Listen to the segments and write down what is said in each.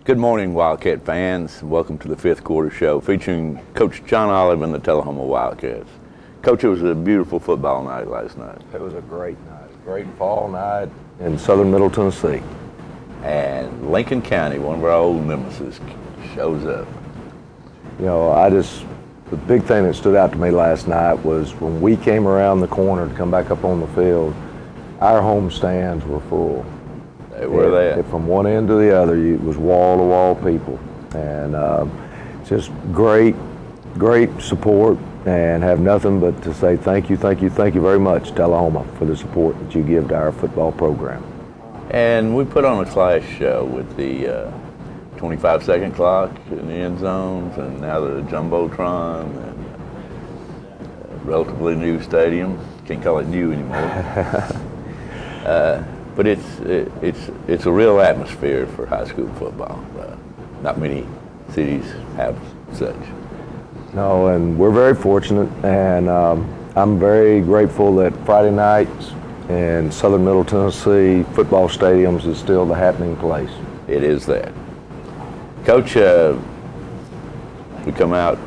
Good morning, Wildcat fans. Welcome to the fifth quarter show featuring Coach John Olive and the Tullahoma Wildcats. Coach, it was a beautiful football night last night. It was a great night, a great fall night in southern Middle Tennessee. And Lincoln County, one of our old nemesis, shows up. You know, the big thing that stood out to me last night was when we came around the corner to come back up on the field, our home stands were full. They were there. From one end to the other, it was wall-to-wall people. And just great support, and have nothing but to say thank you very much, Tullahoma, for the support that you give to our football program. And we put on a class show with the 25-second clock in the end zones, and now the Jumbotron, and a relatively new stadium. Can't call it new anymore. But it's a real atmosphere for high school football. Not many cities have such. No, and we're very fortunate, and I'm very grateful that Friday nights in southern Middle Tennessee football stadiums is still the happening place. It is that. Coach, we come out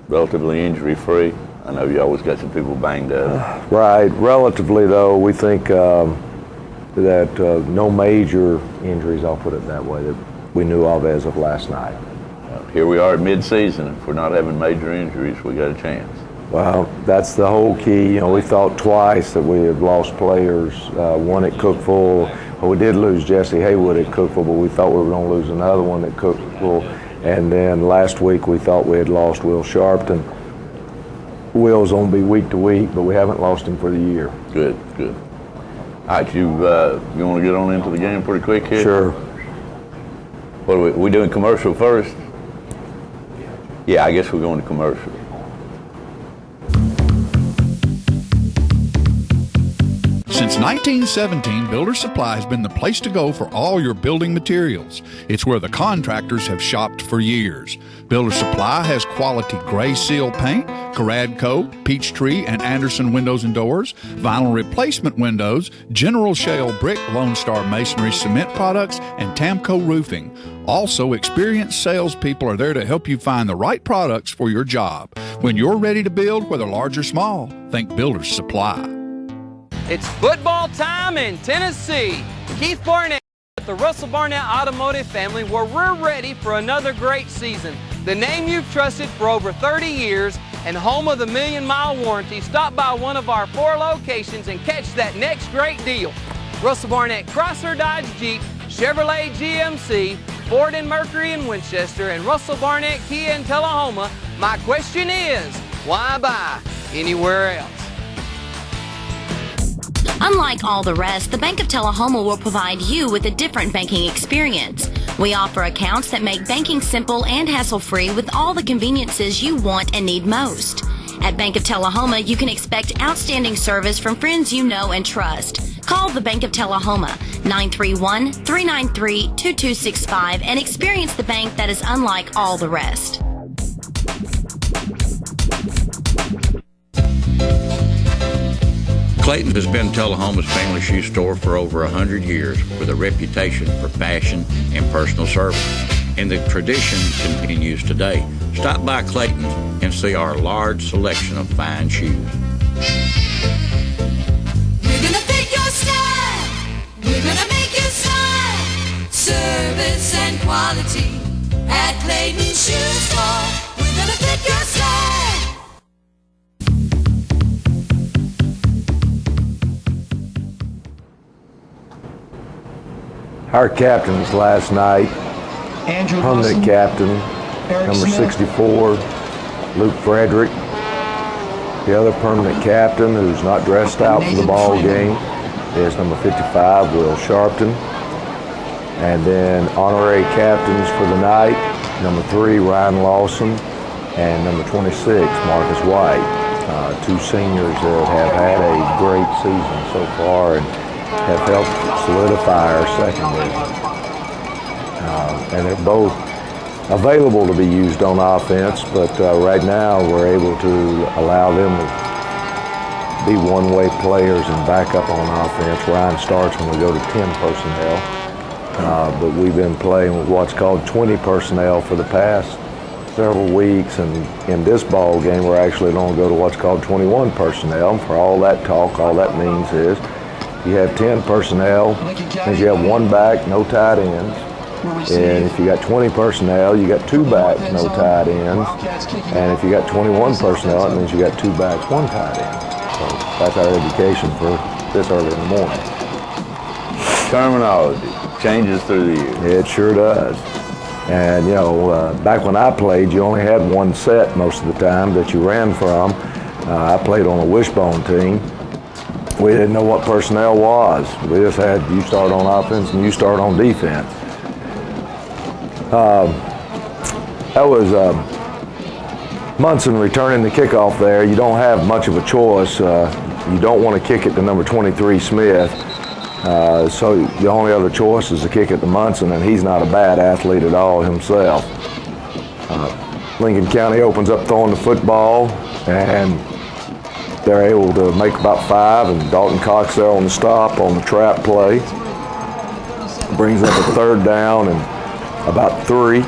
relatively injury-free. I know you always got some people banged up. Right. Relatively, though, we think that no major injuries, I'll put it that way, that we knew of as of last night. Here we are at mid-season. If we're not having major injuries, we got a chance. Well, that's the whole key. You know, we thought twice that we had lost players. One at Cookeville. Well, we did lose Jesse Haywood at Cookeville, but we thought we were going to lose another one at Cookeville. And then last week we thought we had lost Will Sharpton. Will's going to be week to week, but we haven't lost him for the year. Good. All right, you want to get on into the game pretty quick here? Sure. What are we doing commercial first? Yeah, I guess we're going to commercial. Since 1917, Builder Supply has been the place to go for all your building materials. It's where the contractors have shopped for years. Builder Supply has quality gray seal paint, Caradco, Peachtree, and Anderson windows and doors, vinyl replacement windows, General Shale brick, Lone Star masonry cement products, and Tamco roofing. Also, experienced salespeople are there to help you find the right products for your job. When you're ready to build, whether large or small, think Builder Supply. It's football time in Tennessee. Keith Barnett with the Russell Barnett Automotive family, where we're ready for another great season. The name you've trusted for over 30 years and home of the million-mile warranty. Stop by one of our 4 locations and catch that next great deal. Russell Barnett Chrysler Dodge Jeep, Chevrolet GMC, Ford and Mercury in Winchester, and Russell Barnett Kia in Tullahoma. My question is, why buy anywhere else? Unlike all the rest, the Bank of Tullahoma will provide you with a different banking experience. We offer accounts that make banking simple and hassle-free with all the conveniences you want and need most. At Bank of Tullahoma, you can expect outstanding service from friends you know and trust. Call the Bank of Tullahoma, 931-393-2265, and experience the bank that is unlike all the rest. Clayton has been Tullahoma's family shoe store for over 100 years with a reputation for fashion and personal service. And the tradition continues today. Stop by Clayton and see our large selection of fine shoes. We're gonna fit your style. We're gonna make you smile. Service and quality at Clayton Shoe Store. We're gonna fit your style. Our captains last night, permanent captain, number 64, Luke Frederick. The other permanent captain, who's not dressed out for the ball game, is number 55, Will Sharpton. And then honorary captains for the night, number 3, Ryan Lawson, and number 26, Marcus White. 2 seniors that have had a great season so far and have helped solidify our secondary. And they're both available to be used on offense, but right now we're able to allow them to be one-way players and back up on offense. Ryan starts when we go to 10 personnel. but we've been playing with what's called 20 personnel for the past several weeks, and in this ball game we're actually going to go to what's called 21 personnel. For all that talk, all that means is you have 10 personnel, means you have one back, no tight ends. And if you got 20 personnel, you got two backs, no tight ends. And if you got 21 personnel, it means you got two backs, one tight end. So that's our education for this early in the morning. Terminology changes through the years. It sure does. And you know, back when I played, you only had one set most of the time that you ran from. I played on a wishbone team. We didn't know what personnel was. We just had you start on offense and you start on defense. That was Munson returning the kickoff there. You don't have much of a choice. You don't want to kick it to number 23, Smith. So the only other choice is to kick it to Munson, and he's not a bad athlete at all himself. Lincoln County opens up throwing the football, and they're able to make about 5, and Dalton Cox there on the stop on the trap play. Brings up a 3rd down and about 3.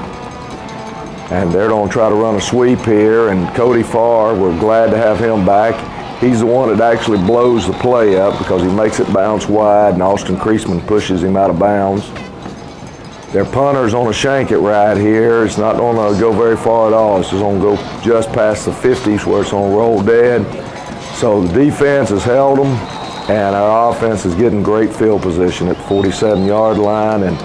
And they're going to try to run a sweep here, and Cody Farr, we're glad to have him back. He's the one that actually blows the play up because he makes it bounce wide, and Austin Kreisman pushes him out of bounds. Their punter's on a shank it right here. It's not going to go very far at all. It's just going to go just past the 50s where it's going to roll dead. So the defense has held them, and our offense is getting great field position at the 47-yard line, and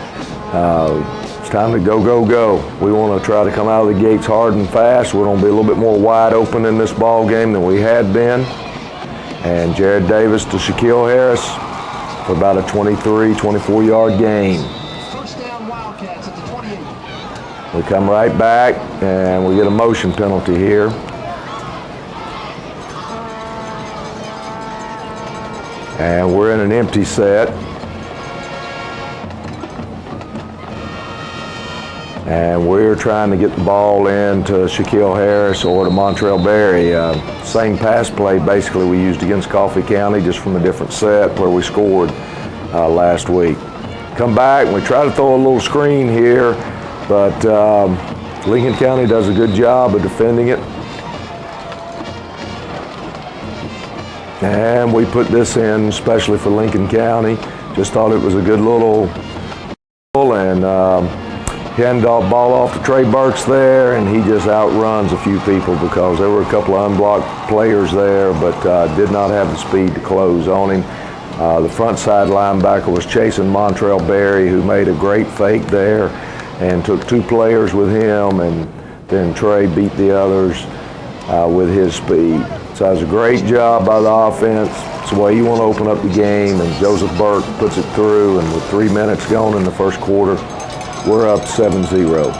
it's time to go, go, go. We want to try to come out of the gates hard and fast. We're going to be a little bit more wide open in this ball game than we had been. And Jared Davis to Shaquille Harris for about a 23, 24-yard gain. First down, Wildcats at the 28. We come right back, and we get a motion penalty here. And we're in an empty set. And we're trying to get the ball in to Shaquille Harris or to Montrell Berry. Same pass play basically we used against Coffee County, just from a different set where we scored last week. Come back and we try to throw a little screen here, but Lincoln County does a good job of defending it. And we put this in especially for Lincoln County. Just thought it was a good little and handoff ball off to Trey Burks there, and he just outruns a few people because there were a couple of unblocked players there, but did not have the speed to close on him. The front side linebacker was chasing Montrell Berry, who made a great fake there and took 2 players with him, and then Trey beat the others with his speed. So it was a great job by the offense. It's the way you want to open up the game, and Joseph Burke puts it through, and with 3 minutes gone in the first quarter, we're up 7-0.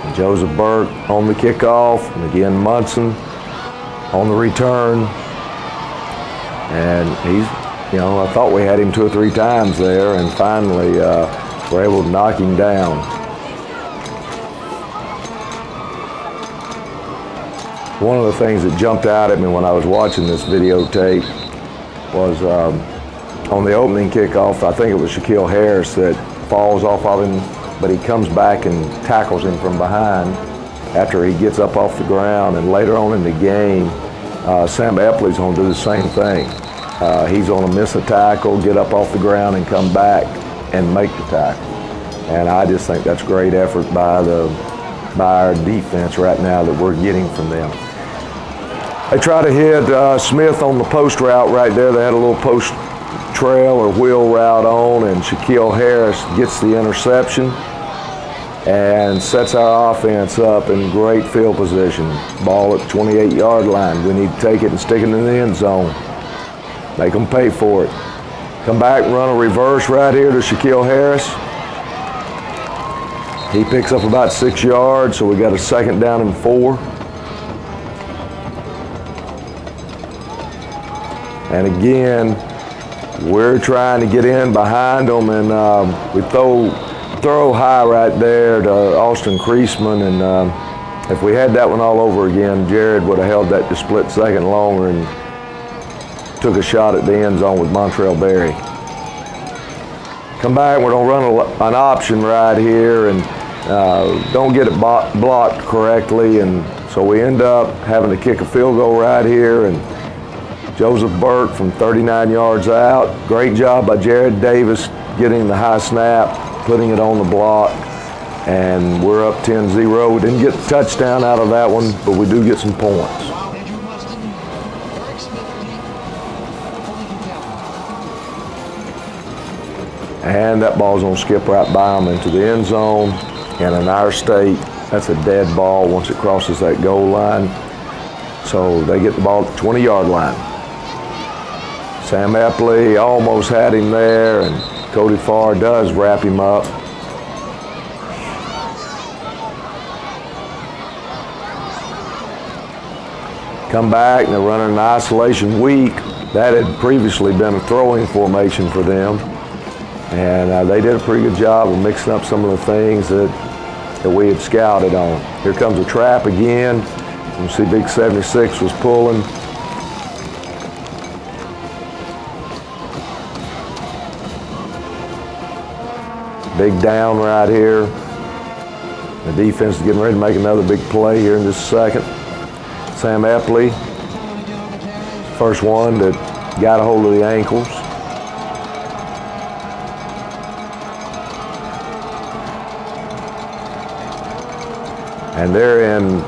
And Joseph Burke on the kickoff, and again Munson on the return. And he's, you know, I thought we had him 2 or 3 times there, and finally we're able to knock him down. One of the things that jumped out at me when I was watching this videotape was on the opening kickoff, I think it was Shaquille Harris that falls off of him, but he comes back and tackles him from behind after he gets up off the ground. And later on in the game, Sam Epley's going to do the same thing. He's going to miss a tackle, get up off the ground, and come back and make the tackle. And I just think that's great effort by our defense right now that we're getting from them. They try to hit Smith on the post route right there. They had a little post trail or wheel route on, and Shaquille Harris gets the interception and sets our offense up in great field position. Ball at the 28-yard line. We need to take it and stick it in the end zone. Make them pay for it. Come back and run a reverse right here to Shaquille Harris. He picks up about 6 yards, so we got a 2nd down and 4. And again, we're trying to get in behind them, and we throw high right there to Austin Kreisman, and if we had that one all over again, Jared would have held that to split second longer, and took a shot at the end zone with Montrell Berry. Come back, we're gonna run an option right here and don't get it blocked correctly, and so we end up having to kick a field goal right here, and Joseph Burke from 39 yards out. Great job by Jared Davis getting the high snap, putting it on the block, and we're up 10-0. We didn't get the touchdown out of that one, but we do get some points. And that ball's gonna skip right by them into the end zone. And in our state, that's a dead ball once it crosses that goal line. So they get the ball at the 20-yard line. Sam Epley almost had him there, and Cody Farr does wrap him up. Come back, and they're running an isolation weak. That had previously been a throwing formation for them. And they did a pretty good job of mixing up some of the things that we had scouted on. Here comes a trap again. You see Big 76 was pulling. Big down right here. The defense is getting ready to make another big play here in just a second. Sam Epley, first one that got a hold of the ankles. And they're in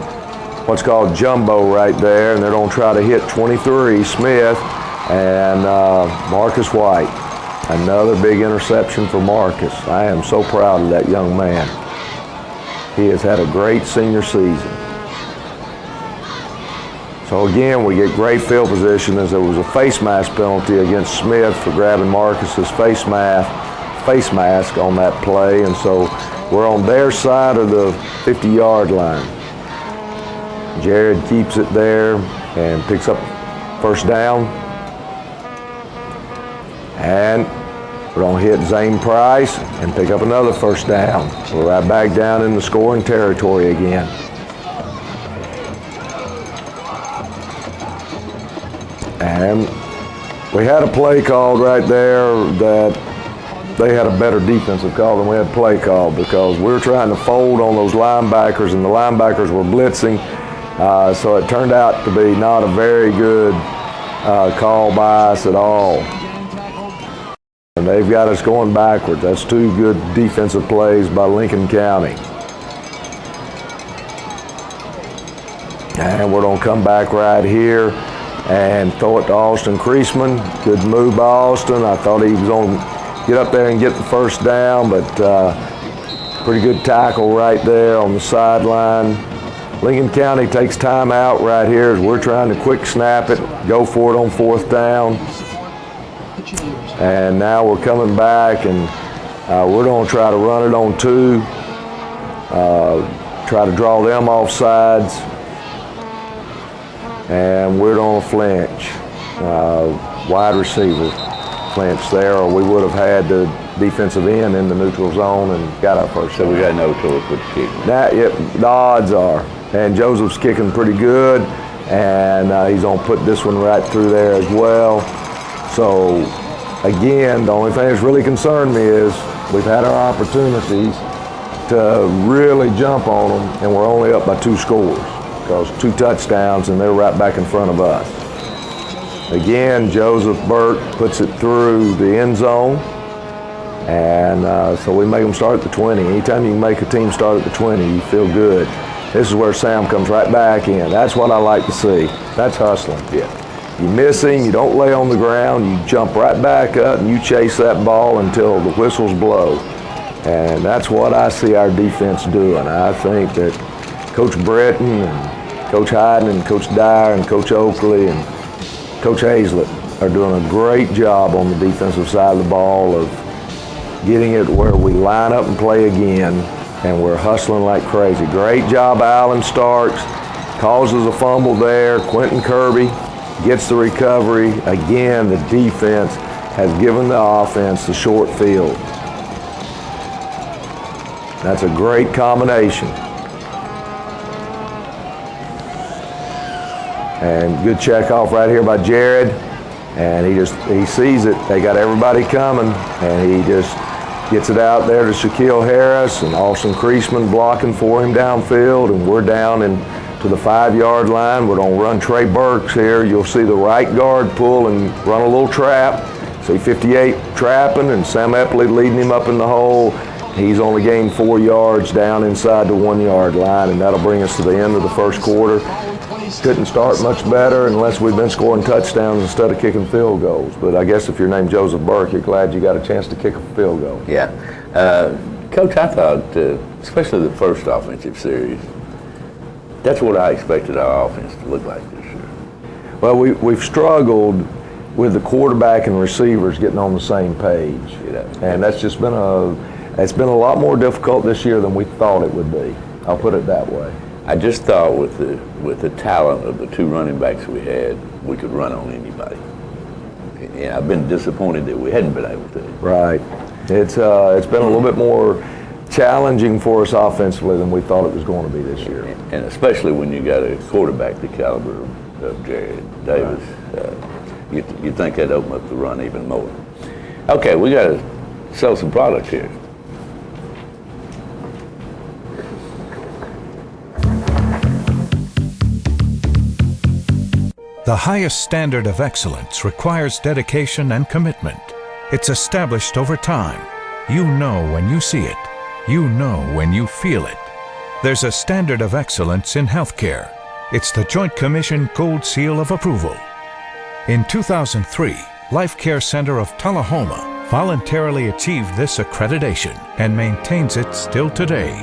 what's called jumbo right there, and they're going to try to hit 23, Smith, and Marcus White. Another big interception for Marcus. I am so proud of that young man. He has had a great senior season. So again, we get great field position as there was a face mask penalty against Smith for grabbing Marcus's face mask on that play, and so we're on their side of the 50-yard line. Jared keeps it there and picks up first down. And we're going to hit Zane Price and pick up another first down. We're right back down in the scoring territory again. And we had a play called right there that they had a better defensive call than we had play called, because we were trying to fold on those linebackers and the linebackers were blitzing. So it turned out to be not a very good call by us at all. And they've got us going backwards. That's two good defensive plays by Lincoln County. And we're going to come back right here and throw it to Austin Creasman. Good move by Austin. I thought he was going to get up there and get the first down, but pretty good tackle right there on the sideline. Lincoln County takes time out right here as we're trying to quick snap it, go for it on fourth down. And now we're coming back, and we're going to try to run it on two, try to draw them off sides, and we're going to flinch. Wide receiver flinch there, or we would have had the defensive end in the neutral zone and got our first. So we got no choice but to kick. The odds are. And Joseph's kicking pretty good, and he's going to put this one right through there as well. So, again, the only thing that's really concerned me is we've had our opportunities to really jump on them, and we're only up by 2 scores, because 2 touchdowns, and they're right back in front of us. Again, Joseph Burke puts it through the end zone, and so we make them start at the 20. Anytime you can make a team start at the 20, you feel good. This is where Sam comes right back in. That's what I like to see. That's hustling. Yeah. You miss him, you don't lay on the ground, you jump right back up and you chase that ball until the whistles blow. And that's what I see our defense doing. I think that Coach Breton and Coach Hyden and Coach Dyer and Coach Oakley and Coach Hazlett are doing a great job on the defensive side of the ball of getting it where we line up and play again, and we're hustling like crazy. Great job, Alan Starks. Causes a fumble there. Quentin Kirby gets the recovery. Again, the defense has given the offense the short field. That's a great combination. And good check off right here by Jared. And he sees it. They got everybody coming, and he just gets it out there to Shaquille Harris and Austin Creasman blocking for him downfield, and we're down to the 5-yard line. We're going to run Trey Burks here. You'll see the right guard pull and run a little trap. See 58 trapping, and Sam Eppley leading him up in the hole. He's only gained 4 yards down inside the 1-yard line, and that'll bring us to the end of the first quarter. Couldn't start much better unless we've been scoring touchdowns instead of kicking field goals. But I guess if you're named Joseph Burke, you're glad you got a chance to kick a field goal. Yeah. Coach, I thought, especially the first offensive series, that's what I expected our offense to look like this year. Well, we've struggled with the quarterback and receivers getting on the same page. And that's just been it's been a lot more difficult this year than we thought it would be. I'll put it that way. I just thought with the talent of the 2 running backs we had, we could run on anybody. And I've been disappointed that we hadn't been able to. Right. It's been a little bit more challenging for us offensively than we thought it was going to be this year. And especially when you got a quarterback the caliber of Jared Davis, right. You think that'd open up the run even more. Okay, we got to sell some products here. The highest standard of excellence requires dedication and commitment. It's established over time. You know when you see it. You know when you feel it. There's a standard of excellence in healthcare. It's the Joint Commission Gold Seal of Approval. In 2003, Life Care Center of Tullahoma voluntarily achieved this accreditation and maintains it still today.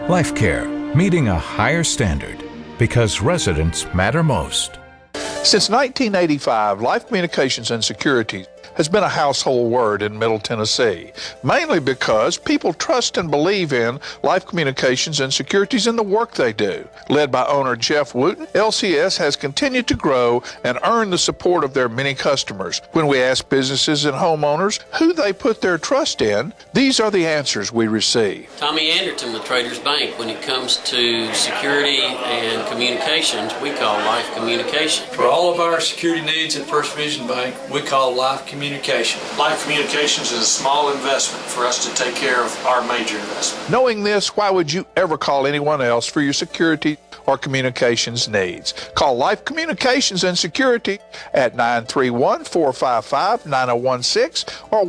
Life Care, meeting a higher standard because residents matter most. Since 1985, Life Communications and Security has been a household word in Middle Tennessee, mainly because people trust and believe in Life Communications and Securities in the work they do. Led by owner Jeff Wooten, LCS has continued to grow and earn the support of their many customers. When we ask businesses and homeowners who they put their trust in, these are the answers we receive. Tommy Anderton with Traders Bank. When it comes to security and communications, we call Life Communications. For all of our security needs at First Vision Bank, we call Life Communications. Life Communications is a small investment for us to take care of our major investment. Knowing this, why would you ever call anyone else for your security or communications needs? Call Life Communications and Security at 931-455-9016 or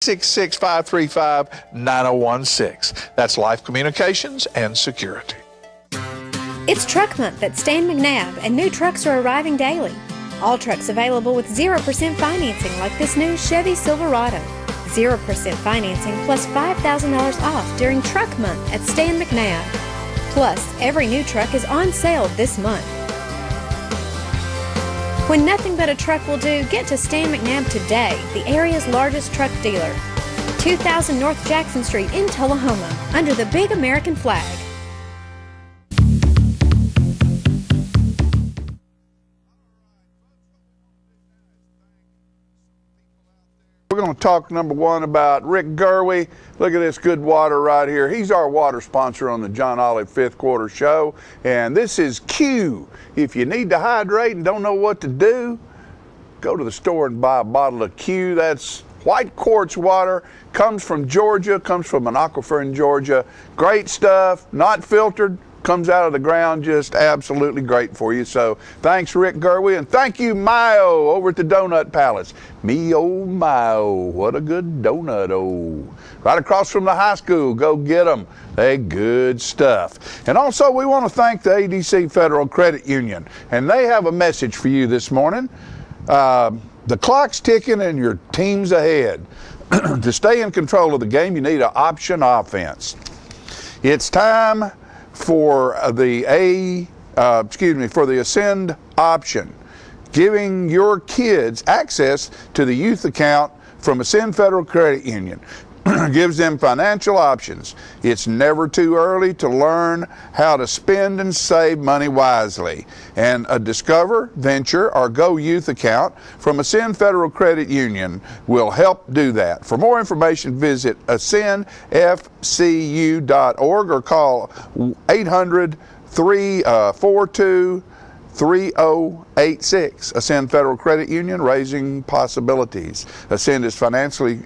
1-66535-9016. That's Life Communications and Security. It's Truck Month at Stan McNabb, and new trucks are arriving daily. All trucks available with 0% financing, like this new Chevy Silverado. 0% financing plus $5,000 off during Truck Month at Stan McNabb. Plus, every new truck is on sale this month. When nothing but a truck will do, get to Stan McNabb today, the area's largest truck dealer. 2000 North Jackson Street in Tullahoma, under the big American flag. We're going to talk, number one, about Rick Gerwe. Look at this good water right here. He's our water sponsor on the John Olive Fifth Quarter Show. And this is Q. If you need to hydrate and don't know what to do, go to the store and buy a bottle of Q. That's white quartz water. Comes from Georgia, comes from an aquifer in Georgia. Great stuff, not filtered. Comes out of the ground, just absolutely great for you. So thanks, Rick Gerwe, and thank you, Mayo, over at the Donut Palace. Me, oh, Mayo, what a good donut, oh. Right across from the high school, go get them. They good stuff. And also, we want to thank the ADC Federal Credit Union, and they have a message for you this morning. The clock's ticking and your team's ahead. To stay in control of the game, you need an option offense. It's time for the Ascend option, giving your kids access to the youth account from Ascend Federal Credit Union. Gives them financial options. It's never too early to learn how to spend and save money wisely. And a Discover, Venture, or Go Youth account from Ascend Federal Credit Union will help do that. For more information, visit ascendfcu.org or call 800-342 3086. Ascend Federal Credit Union, raising possibilities. Ascend is financially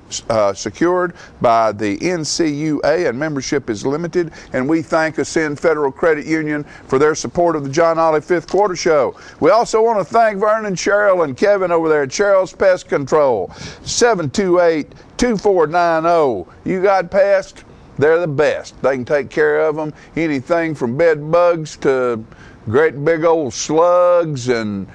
secured by the NCUA and membership is limited, and we thank Ascend Federal Credit Union for their support of the John Ollie Fifth Quarter Show. We also want to thank Vernon, Cheryl, and Kevin over there at Cheryl's Pest Control. 728-2490. You got pests? They're the best. They can take care of them. Anything from bed bugs to great big old slugs, and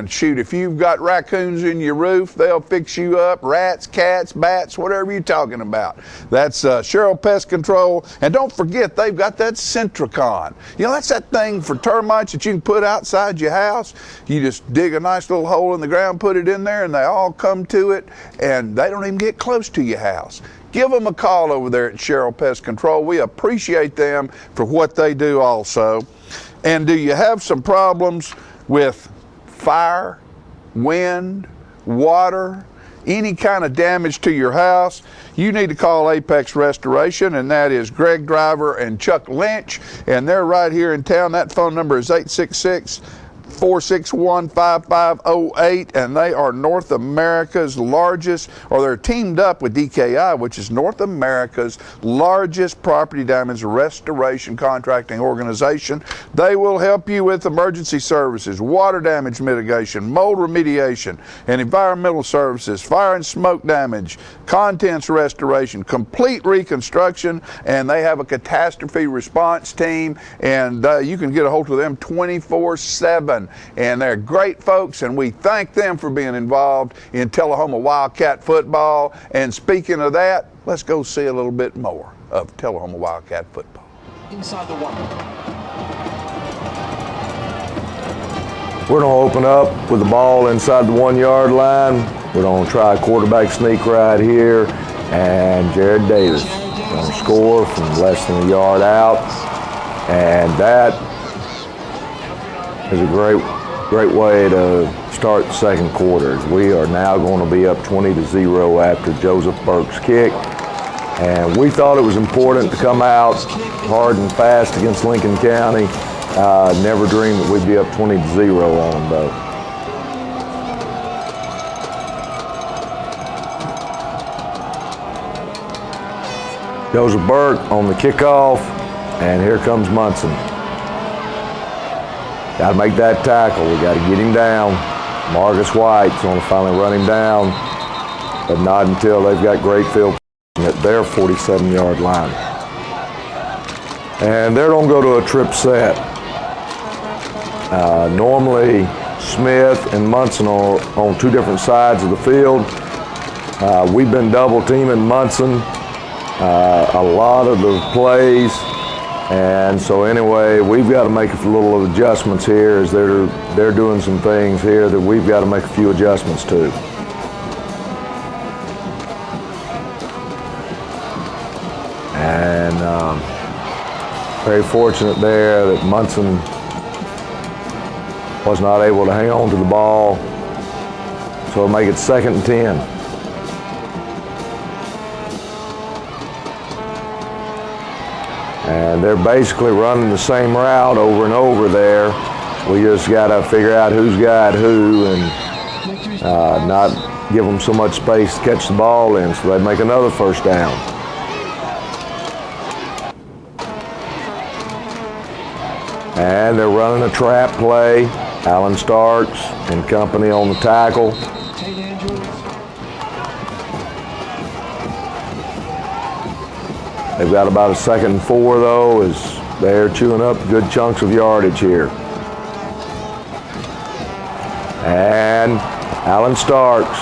shoot, if you've got raccoons in your roof, they'll fix you up. Rats, cats, bats, whatever you're talking about. That's Cheryl Pest Control. And don't forget, they've got that Centricon. You know, that's that thing for termites that you can put outside your house. You just dig a nice little hole in the ground, put it in there, and they all come to it, and they don't even get close to your house. Give them a call over there at Cheryl Pest Control. We appreciate them for what they do also. And do you have some problems with fire, wind, water, any kind of damage to your house? You need to call Apex Restoration, and that is Greg Driver and Chuck Lynch, and they're right here in town. That phone number is 866-461-5508, and they are North America's largest, or they're teamed up with DKI, which is North America's largest property damage restoration contracting organization. They will help you with emergency services, water damage mitigation, mold remediation, and environmental services, fire and smoke damage, contents restoration, complete reconstruction, and they have a catastrophe response team, and you can get a hold of them 24/7. And they're great folks, and we thank them for being involved in Tullahoma Wildcat football. And speaking of that, let's go see a little bit more of Tullahoma Wildcat football. Inside the 1. We're going to open up with the ball inside the 1 yard line. We're going to try a quarterback sneak right here, and Jared Davis going to score from less than a yard out, and that is a great way to start the second quarter. We are now going to be up 20-0 after Joseph Burke's kick. And we thought it was important to come out hard and fast against Lincoln County. Never dreamed that we'd be up 20-0 on them, though. Joseph Burke on the kickoff, and here comes Munson. Got to make that tackle. We got to get him down. Marcus White's going to finally run him down, but not until they've got great field at their 47-yard line. And they're going to go to a trip set. Normally, Smith and Munson are on two different sides of the field. We've been double teaming Munson a lot of the plays. And so anyway, we've got to make a little adjustments here as they're doing some things here that we've got to make a few adjustments to. And very fortunate there that Munson was not able to hang on to the ball. So it'll make it 2nd and 10. And they're basically running the same route over and over there. We just got to figure out who's got who and not give them so much space to catch the ball in, so they make another first down. And they're running a trap play. Alan Starks and company on the tackle. They've got about a 2nd and 4, though, as they're chewing up good chunks of yardage here. And Alan Starks,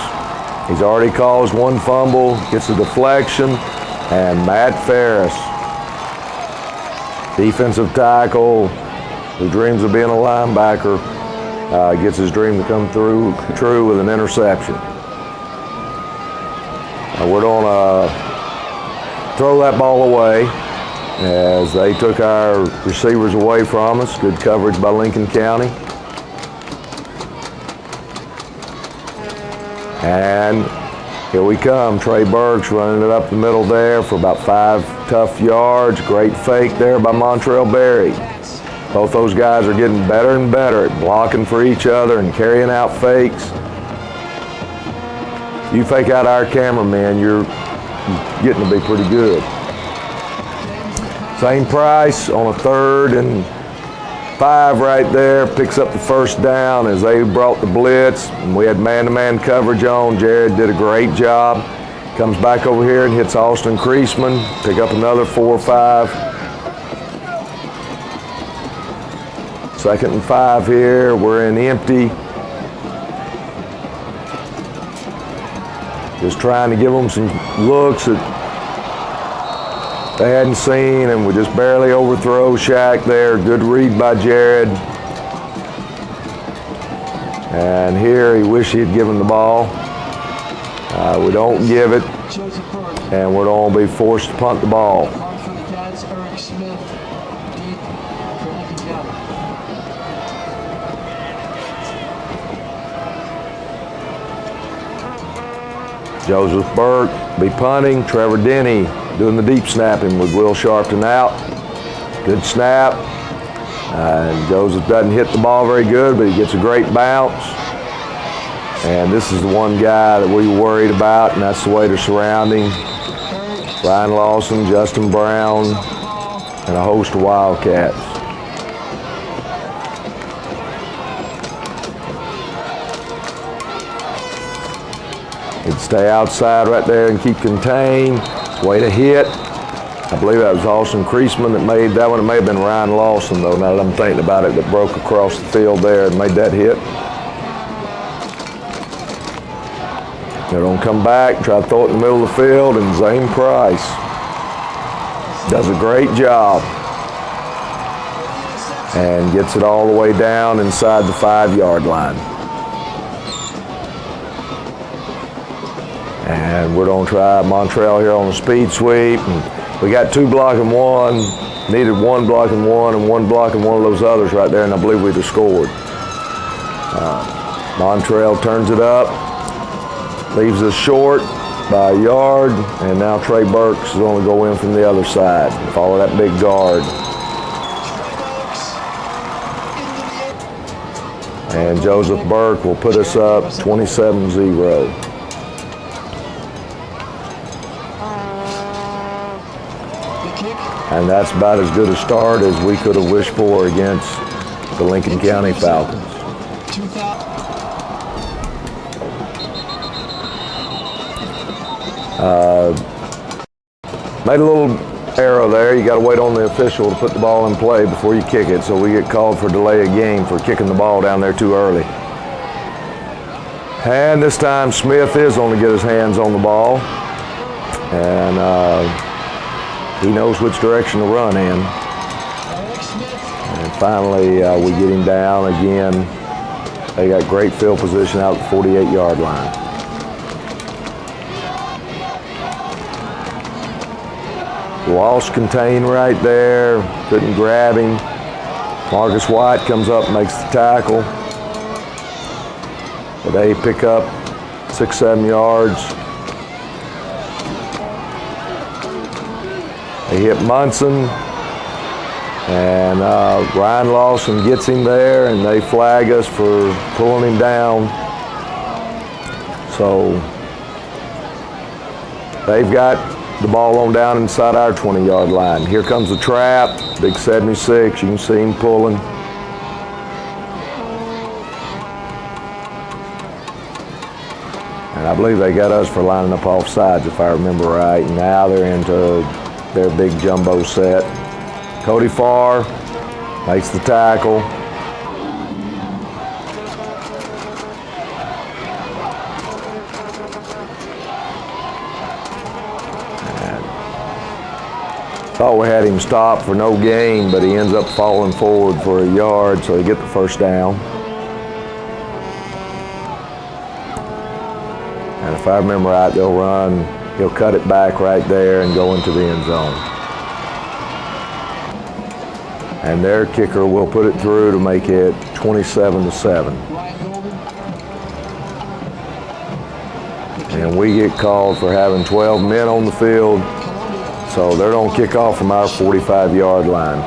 he's already caused one fumble, gets a deflection, and Matt Ferris, defensive tackle, who dreams of being a linebacker, gets his dream to come true with an interception. We're going to throw that ball away as they took our receivers away from us. Good coverage by Lincoln County. And here we come. Trey Burks running it up the middle there for about 5 tough yards. Great fake there by Montrell Berry. Both those guys are getting better and better at blocking for each other and carrying out fakes. You fake out our cameraman, you're getting to be pretty good. Same Price on a 3rd and 5 right there, picks up the first down as they brought the blitz. And we had man-to-man coverage on. Jared did a great job. Comes back over here and hits Austin Creasman, pick up another 4 or 5. 2nd and 5 here, we're in empty. Just trying to give them some looks that they hadn't seen, and we just barely overthrow Shaq there. Good read by Jared. And here he wished he had given the ball. We don't give it, and we're going to be forced to punt the ball. Joseph Burke be punting. Trevor Denny doing the deep snapping with Will Sharpton out. Good snap. And Joseph doesn't hit the ball very good, but he gets a great bounce. And this is the one guy that we were worried about, and that's the way they're surrounding Ryan Lawson, Justin Brown, and a host of Wildcats. He'd stay outside right there and keep contained. Way to hit. I believe that was Austin Creasman that made that one. It may have been Ryan Lawson, though, now that I'm thinking about it, that broke across the field there and made that hit. They're going to come back, try to throw it in the middle of the field, and Zane Price does a great job and gets it all the way down inside the 5-yard line. And we're going to try Montreal here on a speed sweep. And we got 2 blocking 1, needed 1 blocking 1 and 1 blocking 1 of those others right there, and I believe we'd have scored. Montreal turns it up, leaves us short by a yard, and now Trey Burks is going to go in from the other side and follow that big guard. And Joseph Burke will put us up 27-0. And that's about as good a start as we could have wished for against the Lincoln County Falcons. Made a little arrow there. You got to wait on the official to put the ball in play before you kick it, so we get called for delay of game for kicking the ball down there too early. And this time Smith is going to get his hands on the ball, and he knows which direction to run in. And finally, we get him down again. They got great field position out at the 48-yard line. Lost contain right there, couldn't grab him. Marcus White comes up and makes the tackle. But they pick up 6-7 yards. They hit Munson, and Ryan Lawson gets him there, and they flag us for pulling him down. So they've got the ball on down inside our 20-yard line. Here comes the trap, big 76, you can see him pulling. And I believe they got us for lining up off sides, if I remember right. And now they're into their big jumbo set. Cody Farr makes the tackle. Thought we had him stopped for no gain, but he ends up falling forward for a yard, so he get the first down. And if I remember right, they'll run, he'll cut it back right there and go into the end zone. And their kicker will put it through to make it 27-7. And we get called for having 12 men on the field. So they're going to kick off from our 45-yard line.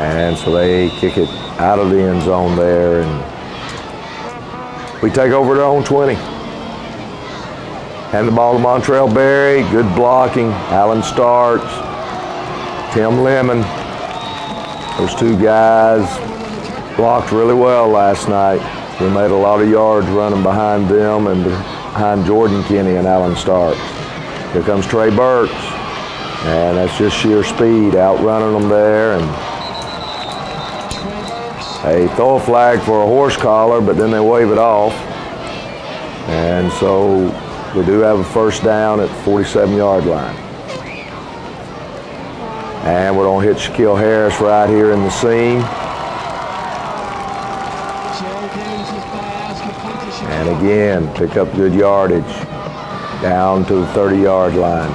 And so they kick it out of the end zone there, and we take over their own 20. Hand the ball to Montrell Berry, good blocking. Alan Starks, Tim Lemon. Those two guys blocked really well last night. We made a lot of yards running behind them and behind Jordan Kinney and Alan Starks. Here comes Trey Burks, and that's just sheer speed, outrunning them there. And they throw a flag for a horse collar, but then they wave it off. And so we do have a first down at the 47-yard line. And we're going to hit Shaquille Harris right here in the seam. And again, pick up good yardage down to the 30-yard line.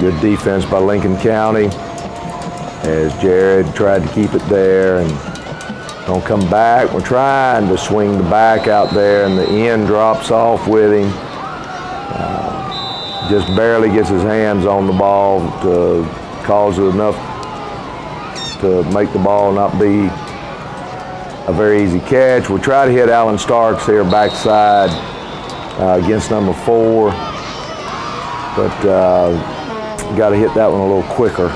Good defense by Lincoln County as Jared tried to keep it there and don't come back. We're trying to swing the back out there, and the end drops off with him. Just barely gets his hands on the ball to cause it enough to make the ball not be a very easy catch. We try to hit Alan Starks here backside against number 4, but got to hit that one a little quicker.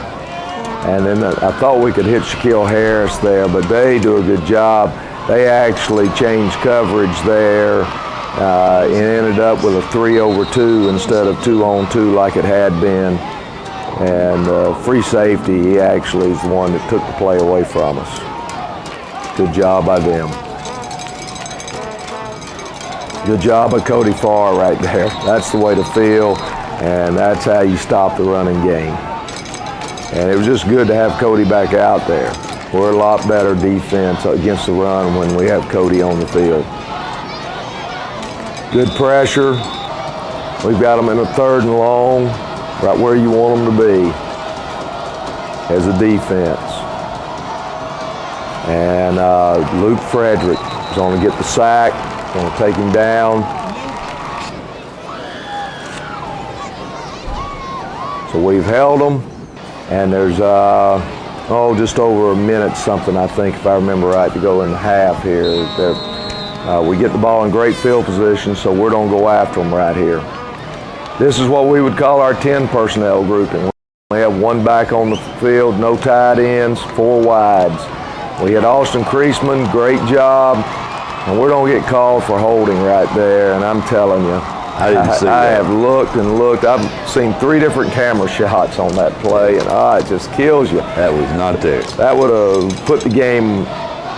And then I thought we could hit Shaquille Harris there, but they do a good job. They actually changed coverage there and ended up with a 3-over-2 instead of 2-on-2 like it had been. And free safety, he actually is the one that took the play away from us. Good job by them. Good job by Cody Farr right there. That's the way to feel, and that's how you stop the running game. And it was just good to have Cody back out there. We're a lot better defense against the run when we have Cody on the field. Good pressure. We've got them in a 3rd and long, right where you want them to be as a defense. And Luke Frederick is going to get the sack, going to take him down. So we've held them, and there's just over a minute something, I think, if I remember right, to go in the half here. We get the ball in great field position, so we're going to go after them right here. This is what we would call our 10 personnel grouping. We have 1 back on the field, no tight ends, 4 wides. We had Austin Creasman, great job, and we're going to get called for holding right there, and I'm telling you, I didn't see that. I have looked and looked. I've seen 3 different camera shots on that play, and it just kills you. That was not there. That would have put the game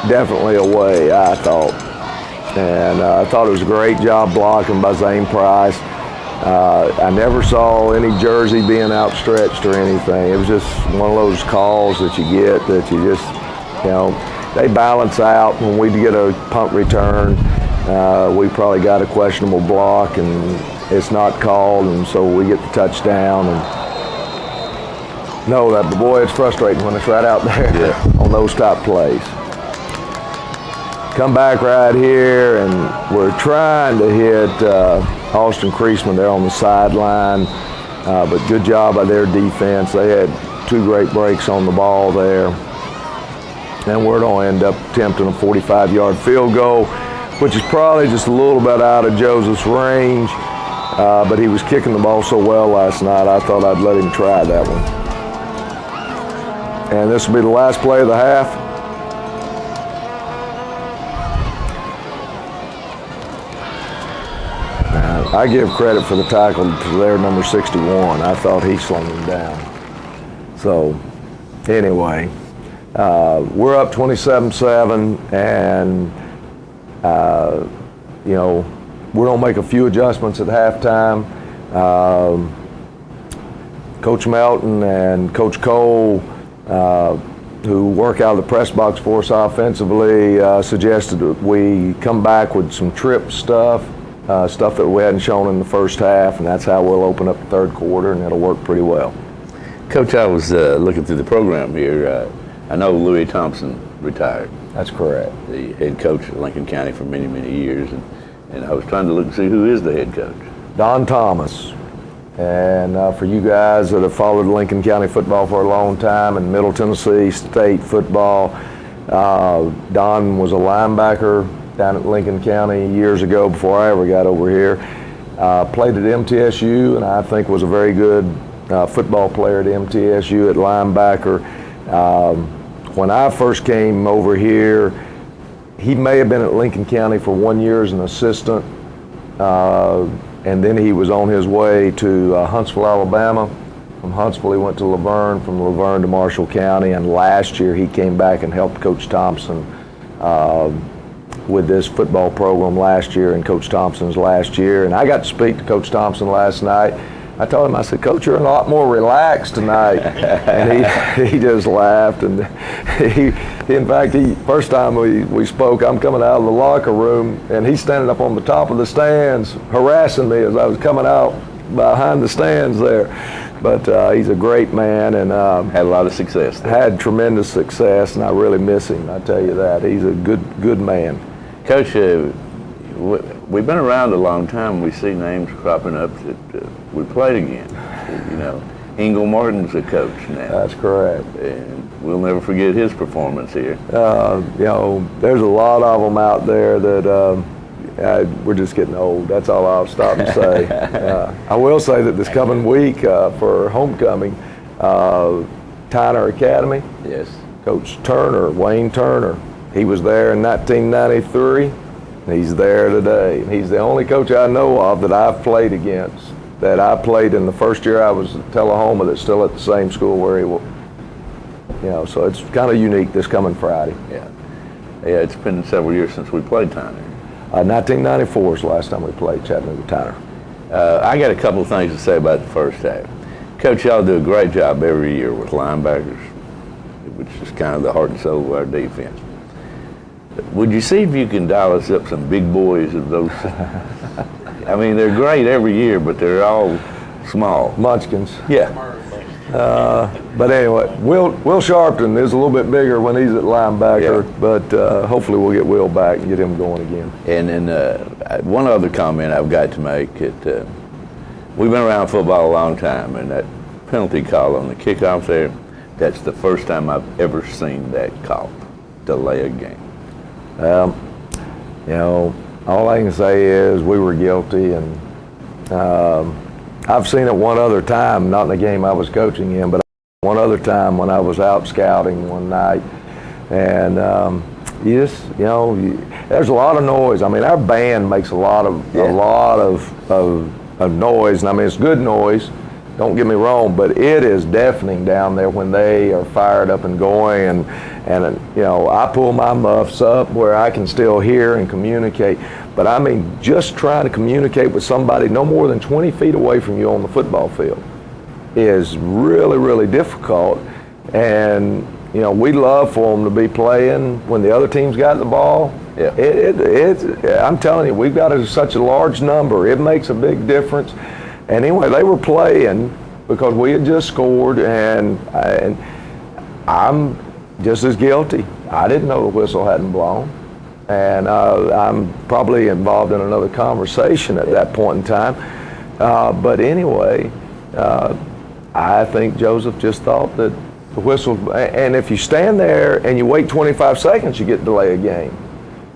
definitely away, I thought. And I thought it was a great job blocking by Zane Price. I never saw any jersey being outstretched or anything. It was just one of those calls that you get that you just, they balance out. When we get a punt return, we probably got a questionable block and it's not called, and so we get the touchdown. And but boy, it's frustrating when it's right out there on those type plays. Come back right here, and we're trying to hit Austin Creasman there on the sideline, but good job by their defense. They had 2 great breaks on the ball there. And we're going to end up attempting a 45-yard field goal, which is probably just a little bit out of Joseph's range, but he was kicking the ball so well last night, I thought I'd let him try that one. And this will be the last play of the half. I give credit for the tackle to their number 61. I thought he slowed him down. So, anyway, we're up 27-7, and we're going to make a few adjustments at halftime. Coach Melton and Coach Cole, who work out of the press box for us offensively, suggested that we come back with some trip stuff that we hadn't shown in the first half, and that's how we'll open up the 3rd quarter, and it'll work pretty well. Coach, I was looking through the program here. I know Louis Thompson retired. That's correct. The head coach at Lincoln County for many, many years. And I was trying to look and see who is the head coach. Don Thomas. And for you guys that have followed Lincoln County football for a long time and Middle Tennessee State football, Don was a linebacker down at Lincoln County years ago before I ever got over here. Played at MTSU, and I think was a very good football player at MTSU at linebacker. When I first came over here, he may have been at Lincoln County for 1 year as an assistant, and then he was on his way to Huntsville, Alabama. From Huntsville, he went to Laverne, from Laverne to Marshall County, and last year he came back and helped Coach Thompson with this football program last year and Coach Thompson's last year. And I got to speak to Coach Thompson last night. I told him, I said, Coach, you're a lot more relaxed tonight. And he just laughed. And in fact, first time we spoke, I'm coming out of the locker room, and he's standing up on the top of the stands harassing me as I was coming out behind the stands there. But he's a great man, and had a lot of success there. Had tremendous success, and I really miss him, I tell you that. He's a good man. Coach, we've been around a long time. We see names cropping up that we played against. You know, Ingle Martin's a coach now. That's correct. And we'll never forget his performance here. You know, there's a lot of them out there that we're just getting old. That's all I'll stop and say. I will say that this coming week for homecoming, Tyner Academy. Yes. Coach Turner, Wayne Turner, he was there in 1993. He's there today. He's the only coach I know of that I've played against, that I played in the first year I was at Tullahoma, that's still at the same school where he was. You know, so it's kind of unique this coming Friday. Yeah. Yeah, it's been several years since we played Tyner. 1994 is the last time we played Chattanooga Tyner. I got a couple of things to say about the first half. Coach, y'all do a great job every year with linebackers, which is kind of the heart and soul of our defense. Would you see if you can dial us up some big boys of those? I mean, they're great every year, but they're all small. Munchkins. Yeah. But anyway, Will Sharpton is a little bit bigger when he's at linebacker, yeah. But hopefully we'll get Will back and get him going again. And then one other comment I've got to make, that we've been around football a long time, and that penalty call on the kickoff there, that's the first time I've ever seen that call, delay a game. You know, all I can say is we were guilty, and I've seen it one other time, not in the game I was coaching in, but one other time when I was out scouting one night, and you know, there's a lot of noise. I mean, our band makes a lot of noise, and I mean, it's good noise. Don't get me wrong, but it is deafening down there when they are fired up and going, and you know, I pull my muffs up where I can still hear and communicate. But I mean, just trying to communicate with somebody no more than 20 feet away from you on the football field is really, really difficult. And you know, we love for them to be playing when the other team's got the ball. Yeah. I'm telling you, we've got such a large number. It makes a big difference. And anyway, they were playing because we had just scored, and I'm just as guilty. I didn't know the whistle hadn't blown, and I'm probably involved in another conversation at that point in time. But anyway, I think Joseph just thought that the whistle, and if you stand there and you wait 25 seconds, you get delay a game.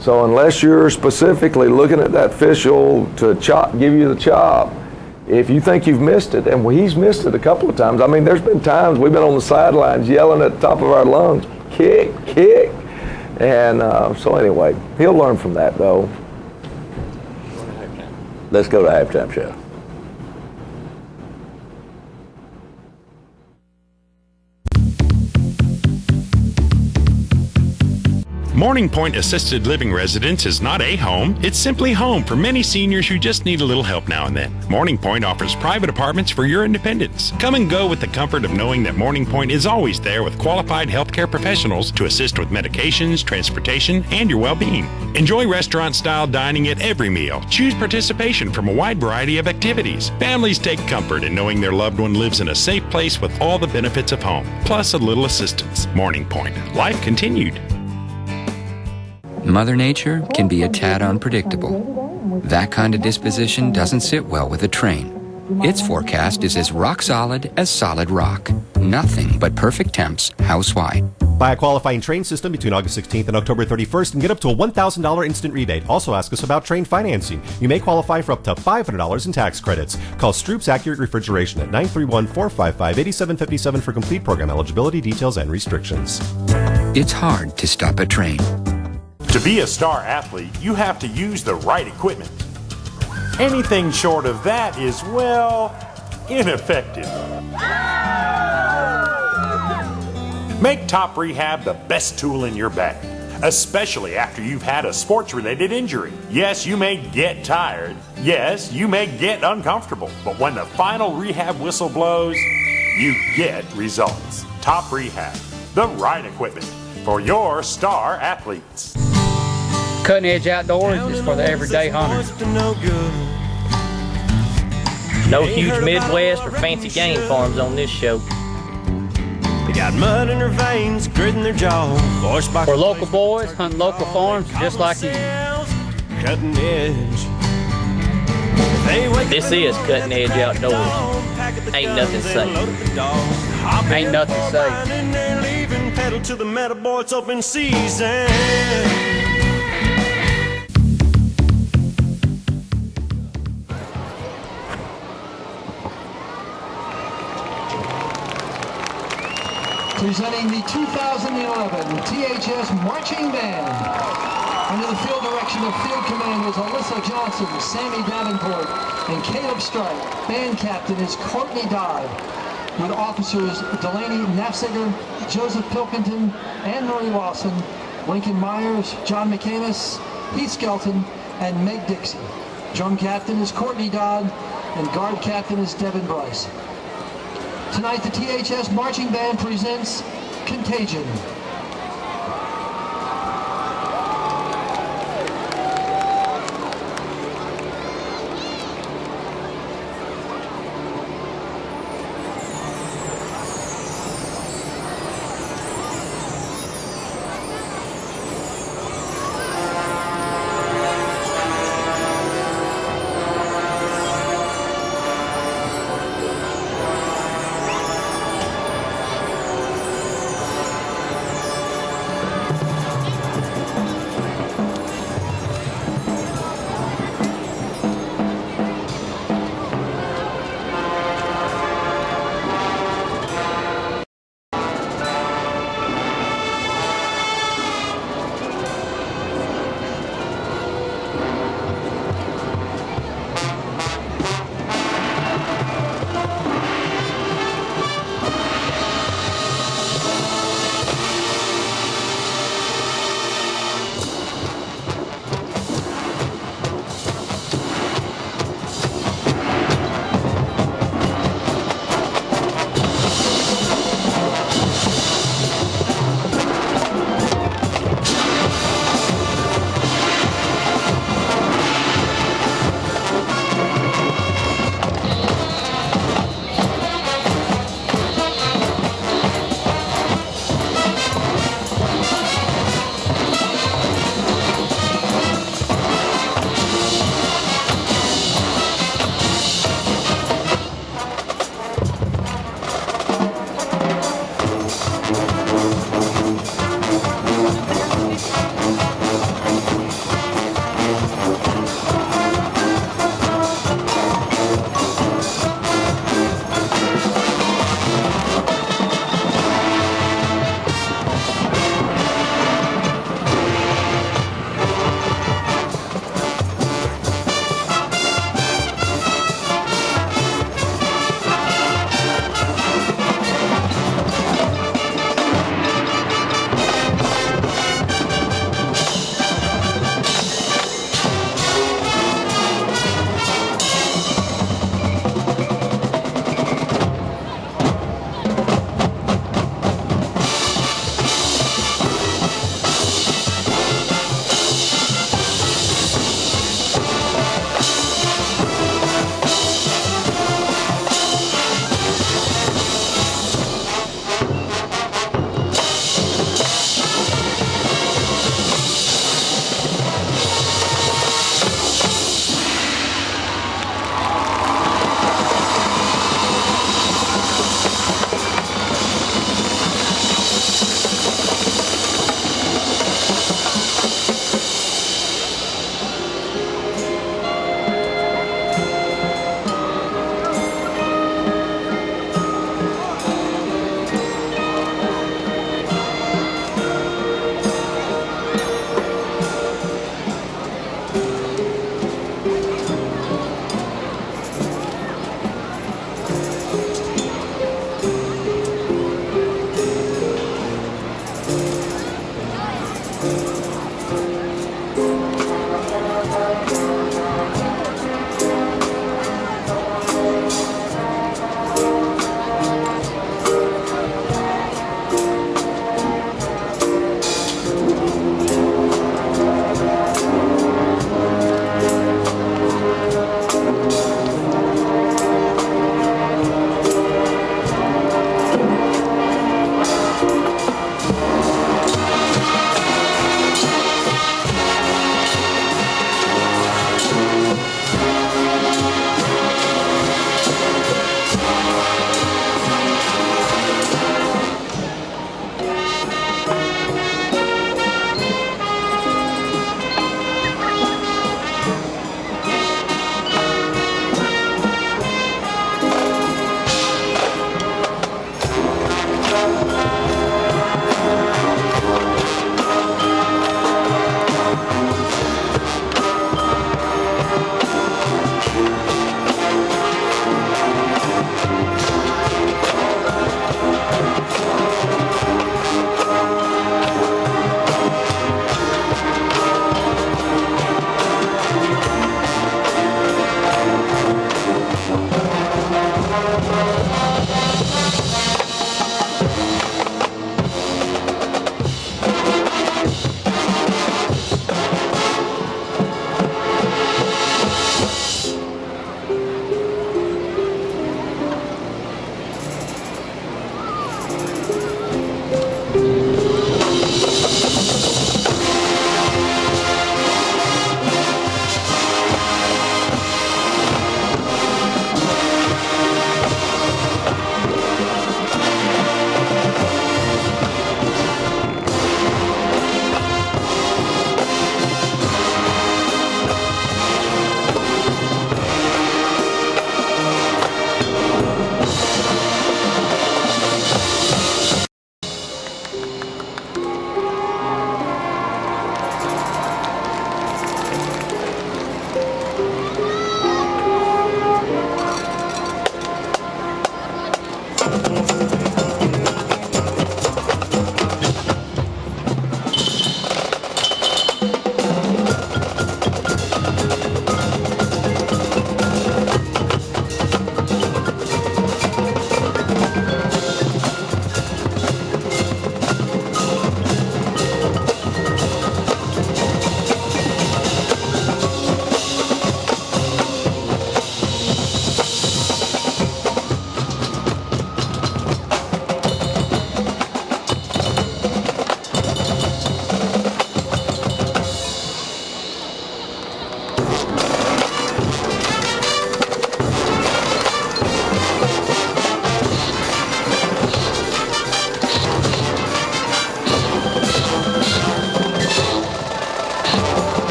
So unless you're specifically looking at that official to give you the chop, if you think you've missed it, and he's missed it a couple of times. I mean, there's been times we've been on the sidelines yelling at the top of our lungs, kick, kick. And so anyway, he'll learn from that, though. Let's go to halftime show. Morning Point Assisted Living Residence is not a home, it's simply home for many seniors who just need a little help now and then. Morning Point offers private apartments for your independence. Come and go with the comfort of knowing that Morning Point is always there with qualified healthcare professionals to assist with medications, transportation, and your well-being. Enjoy restaurant-style dining at every meal. Choose participation from a wide variety of activities. Families take comfort in knowing their loved one lives in a safe place with all the benefits of home, plus a little assistance. Morning Point. Life continued. Mother Nature can be a tad unpredictable. That kind of disposition doesn't sit well with a train. Its forecast is as rock solid as solid rock. Nothing but perfect temps house-wide. Buy a qualifying train system between August 16th and October 31st and get up to a $1,000 instant rebate. Also ask us about train financing. You may qualify for up to $500 in tax credits. Call Stroop's Accurate Refrigeration at 931-455-8757 for complete program eligibility, details, and restrictions. It's hard to stop a train. To be a star athlete, you have to use the right equipment. Anything short of that is, well, ineffective. Make Top Rehab the best tool in your bag, especially after you've had a sports-related injury. Yes, you may get tired. Yes, you may get uncomfortable. But when the final rehab whistle blows, you get results. Top Rehab, the right equipment for your star athletes. Cutting Edge Outdoors is for the everyday hunter. No huge Midwest or fancy game farms on this show. They got mud in their veins, grit in their jaw. For local boys hunting local farms just like you. Cutting Edge. This is Cutting Edge Outdoors. Ain't nothing safe. Ain't nothing safe. Pedal to the metal, boy, it's open season. 2011 THS Marching Band. Under the field direction of Field Commanders Alyssa Johnson, Sammy Davenport, and Caleb Strike. Band captain is Courtney Dodd, with officers Delaney Nafziger, Joseph Pilkington, Anne-Marie Lawson, Lincoln Myers, John McCamus, Heath Skelton, and Meg Dixie. Drum captain is Courtney Dodd, and guard captain is Devin Bryce. Tonight, the THS Marching Band presents Contagion.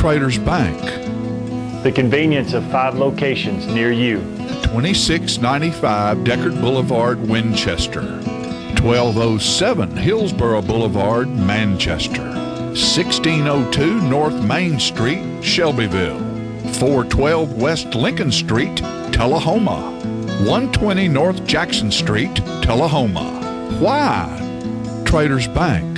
Traders Bank. The convenience of 5 locations near you. 2695 Deckard Boulevard, Winchester. 1207 Hillsborough Boulevard, Manchester. 1602 North Main Street, Shelbyville. 412 West Lincoln Street, Tullahoma. 120 North Jackson Street, Tullahoma. Why Traders Bank?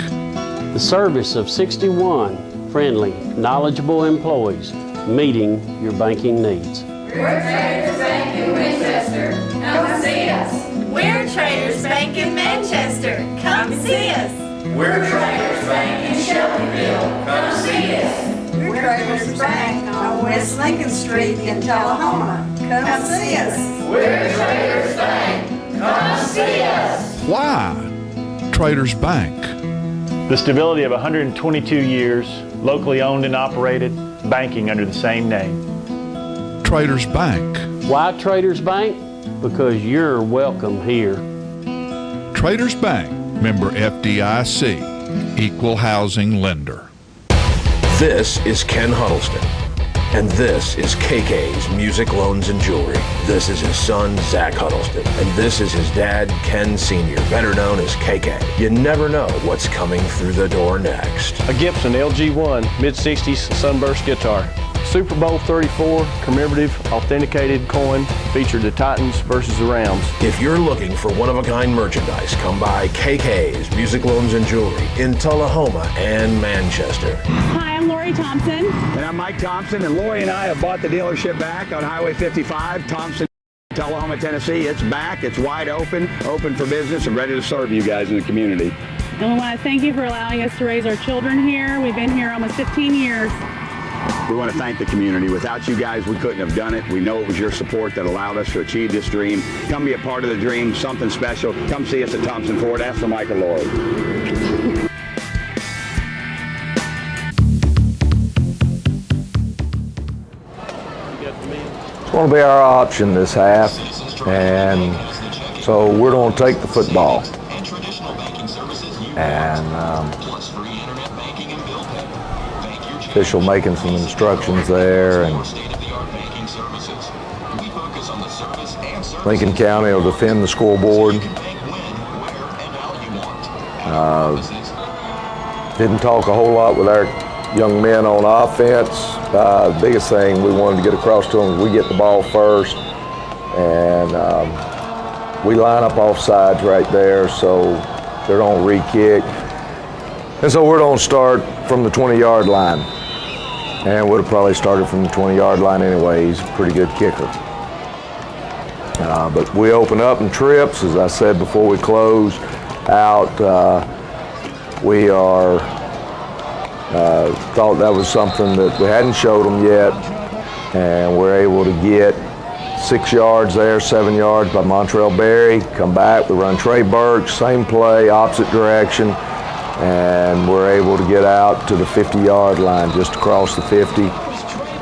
The service of 61 friendly, knowledgeable employees meeting your banking needs. We're Traders Bank in Winchester. Come see us. We're Traders Bank in Manchester. Come see us. We're Traders Bank in Shelbyville. Come see us. We're Traders Bank on West Lincoln Street in Tullahoma. Come see us. We're Traders Bank. Come see us. Why Traders Bank? The stability of 122 years, locally owned and operated, banking under the same name. Traders Bank. Why Traders Bank? Because you're welcome here. Traders Bank, member FDIC, equal housing lender. This is Ken Huddleston, and this is KK's Music Loans and Jewelry. This is his son, Zach Huddleston, and this is his dad, Ken Sr., better known as KK. You never know what's coming through the door next. A Gibson LG1 mid-60s Sunburst guitar. Super Bowl 34 commemorative authenticated coin featured the Titans versus the Rams. If you're looking for one-of-a-kind merchandise, come by KK's Music Loans and Jewelry in Tullahoma and Manchester. Hi, I'm Lori Thompson. And I'm Mike Thompson, and Lori and I have bought the dealership back on Highway 55, Thompson, Tullahoma, Tennessee. It's back, it's wide open for business, and ready to serve you guys in the community. And we want to thank you for allowing us to raise our children here. We've been here almost 15 years. We want to thank the community. Without you guys, we couldn't have done it. We know it was your support that allowed us to achieve this dream. Come be a part of the dream, something special. Come see us at Thompson Ford. Ask for Mike or Lori. It's going to be our option this half, and so we're going to take the football. And official making some instructions there, and Lincoln County will defend the scoreboard. Didn't talk a whole lot with our young men on offense. The biggest thing we wanted to get across to them is we get the ball first, and we line up off sides right there, so they're going to re-kick. And so we're going to start from the 20-yard line. And would have probably started from the 20-yard line anyway. He's a pretty good kicker. But we open up in trips, as I said before we close out. We are thought that was something that we hadn't showed them yet, and we're able to get 6 yards there, 7 yards by Montrell Berry. Come back, we run Trey Burke, same play, opposite direction. And we're able to get out to the 50-yard line, just across the 50.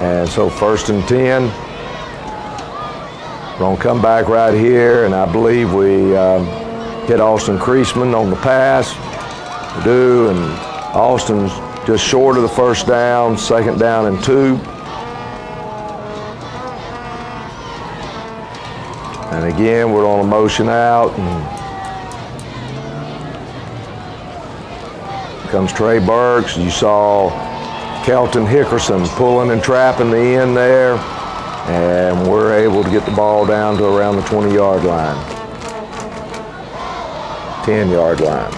And so 1st and 10. We're going to come back right here, and I believe we hit Austin Creasman on the pass. We do, and Austin's just short of the first down, 2nd down and 2. And again, we're on a motion out. And comes Trey Burks. You saw Kelton Hickerson pulling and trapping the end there, and we're able to get the ball down to around the 20-yard line, 10-yard line.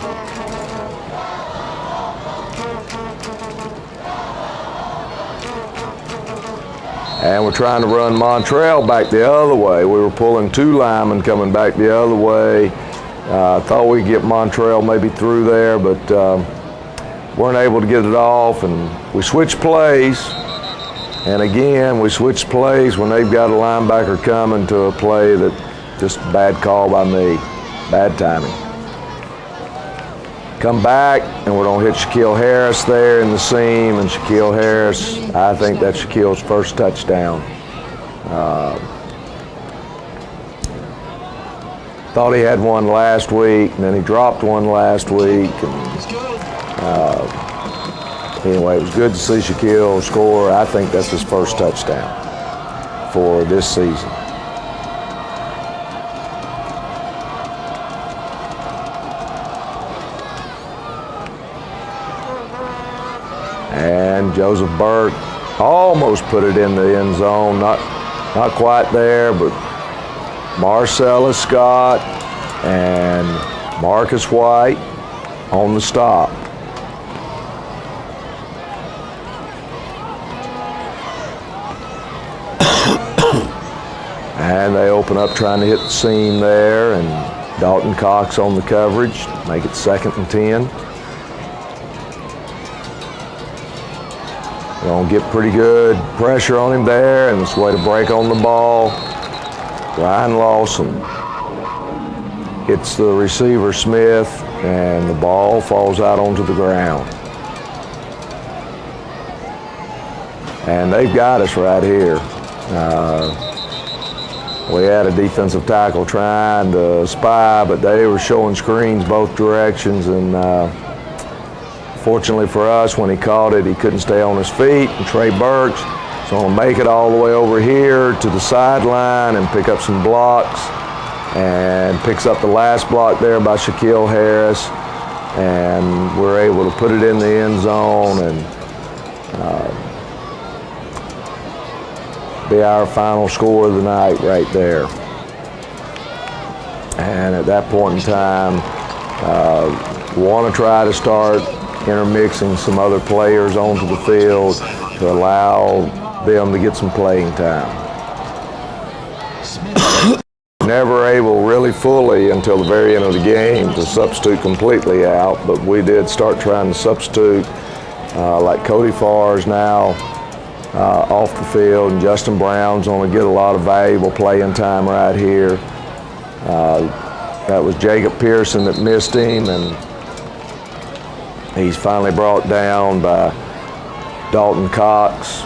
And we're trying to run Montrell back the other way. We were pulling 2 linemen coming back the other way. Thought we'd get Montrell maybe through there, but weren't able to get it off, and we switched plays. And again, we switched plays when they've got a linebacker coming to a play that just a bad call by me, bad timing. Come back, and we're going to hit Shaquille Harris there in the seam, and Shaquille Harris, I think that's Shaquille's first touchdown. Thought he had one last week, and then he dropped one last week. And, Anyway, it was good to see Shaquille score. I think that's his first touchdown for this season. And Joseph Burke almost put it in the end zone. Not quite there, but Marcellus Scott and Marcus White on the stop. And they open up trying to hit the seam there, and Dalton Cox on the coverage, make it 2nd and 10. They're gonna get pretty good pressure on him there, and it's a way to break on the ball. Ryan Lawson hits the receiver Smith, and the ball falls out onto the ground. And they've got us right here. We had a defensive tackle trying to spy, but they were showing screens both directions, and fortunately for us, when he caught it, he couldn't stay on his feet, and Trey Burks is going to make it all the way over here to the sideline and pick up some blocks, and picks up the last block there by Shaquille Harris, and we're able to put it in the end zone and be our final score of the night right there. And at that point in time, want to try to start intermixing some other players onto the field to allow them to get some playing time. Never able really fully until the very end of the game to substitute completely out, but we did start trying to substitute like Cody Farr's now off the field, and Justin Brown's going to get a lot of valuable playing time right here. That was Jacob Pearson that missed him, and he's finally brought down by Dalton Cox.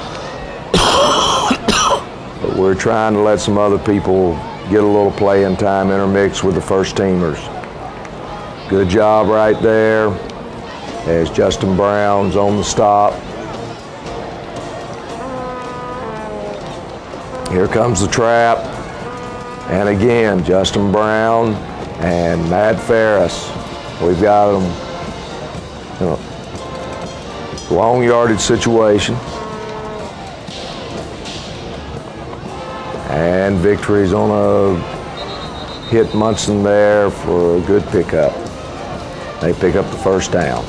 But we're trying to let some other people get a little playing time intermixed with the first teamers. Good job right there as Justin Brown's on the stop. Here comes the trap, and again, Justin Brown and Matt Ferris. We've got them in a long yardage situation. And Victory's on a hit Munson there for a good pickup. They pick up the first down.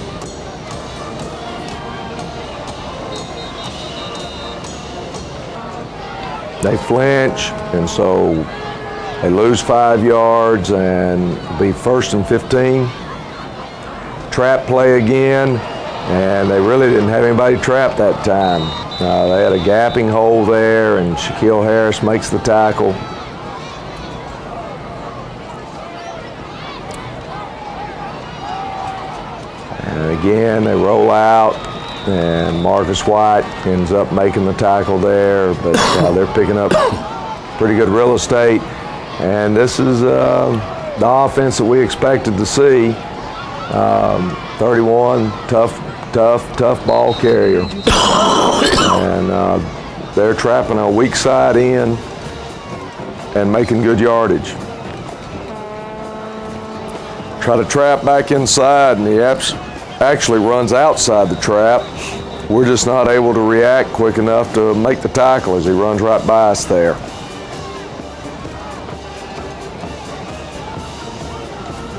They flinch, and so they lose 5 yards and be 1st and 15. Trap play again, and they really didn't have anybody trapped that time. They had a gapping hole there, and Shaquille Harris makes the tackle. And again, they roll out, and Marcus White ends up making the tackle there, but they're picking up pretty good real estate. And this is the offense that we expected to see. 31, tough ball carrier. And they're trapping a weak side in and making good yardage. Try to trap back inside, and he actually runs outside the trap. We're just not able to react quick enough to make the tackle as he runs right by us there.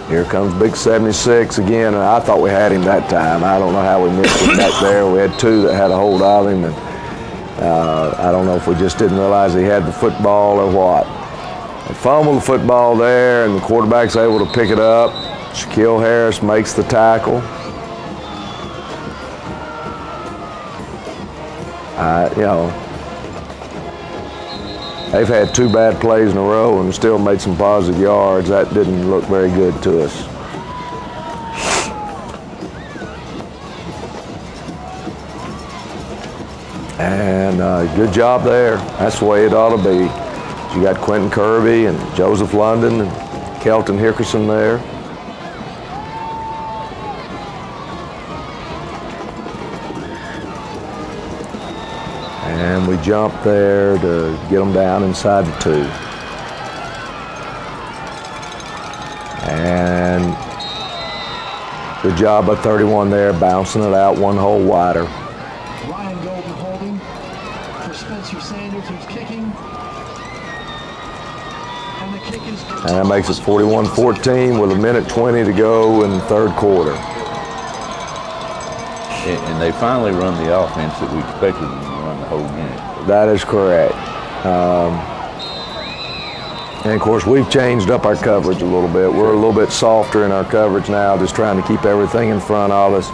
Here comes Big 76 again, and I thought we had him that time. I don't know how we missed him back there. We had 2 that had a hold of him, and I don't know if we just didn't realize he had the football or what. They fumble the football there, and the quarterback's able to pick it up. Shaquille Harris makes the tackle. They've had 2 bad plays in a row and still made some positive yards. That didn't look very good to us. And good job there. That's the way it ought to be. You got Quentin Kirby and Joseph London and Kelton Hickerson there. And we jump there to get them down inside the 2. And good job by 31 there, bouncing it out 1 hole wider. Ryan Golden holding for Spencer Sanders, who's kicking. And the kick is good. And that makes it 41-14 with 1:20 to go in the 3rd quarter. And they finally run the offense that we expected them to run the whole game. That is correct. And of course, we've changed up our coverage a little bit. We're a little bit softer in our coverage now, just trying to keep everything in front of us.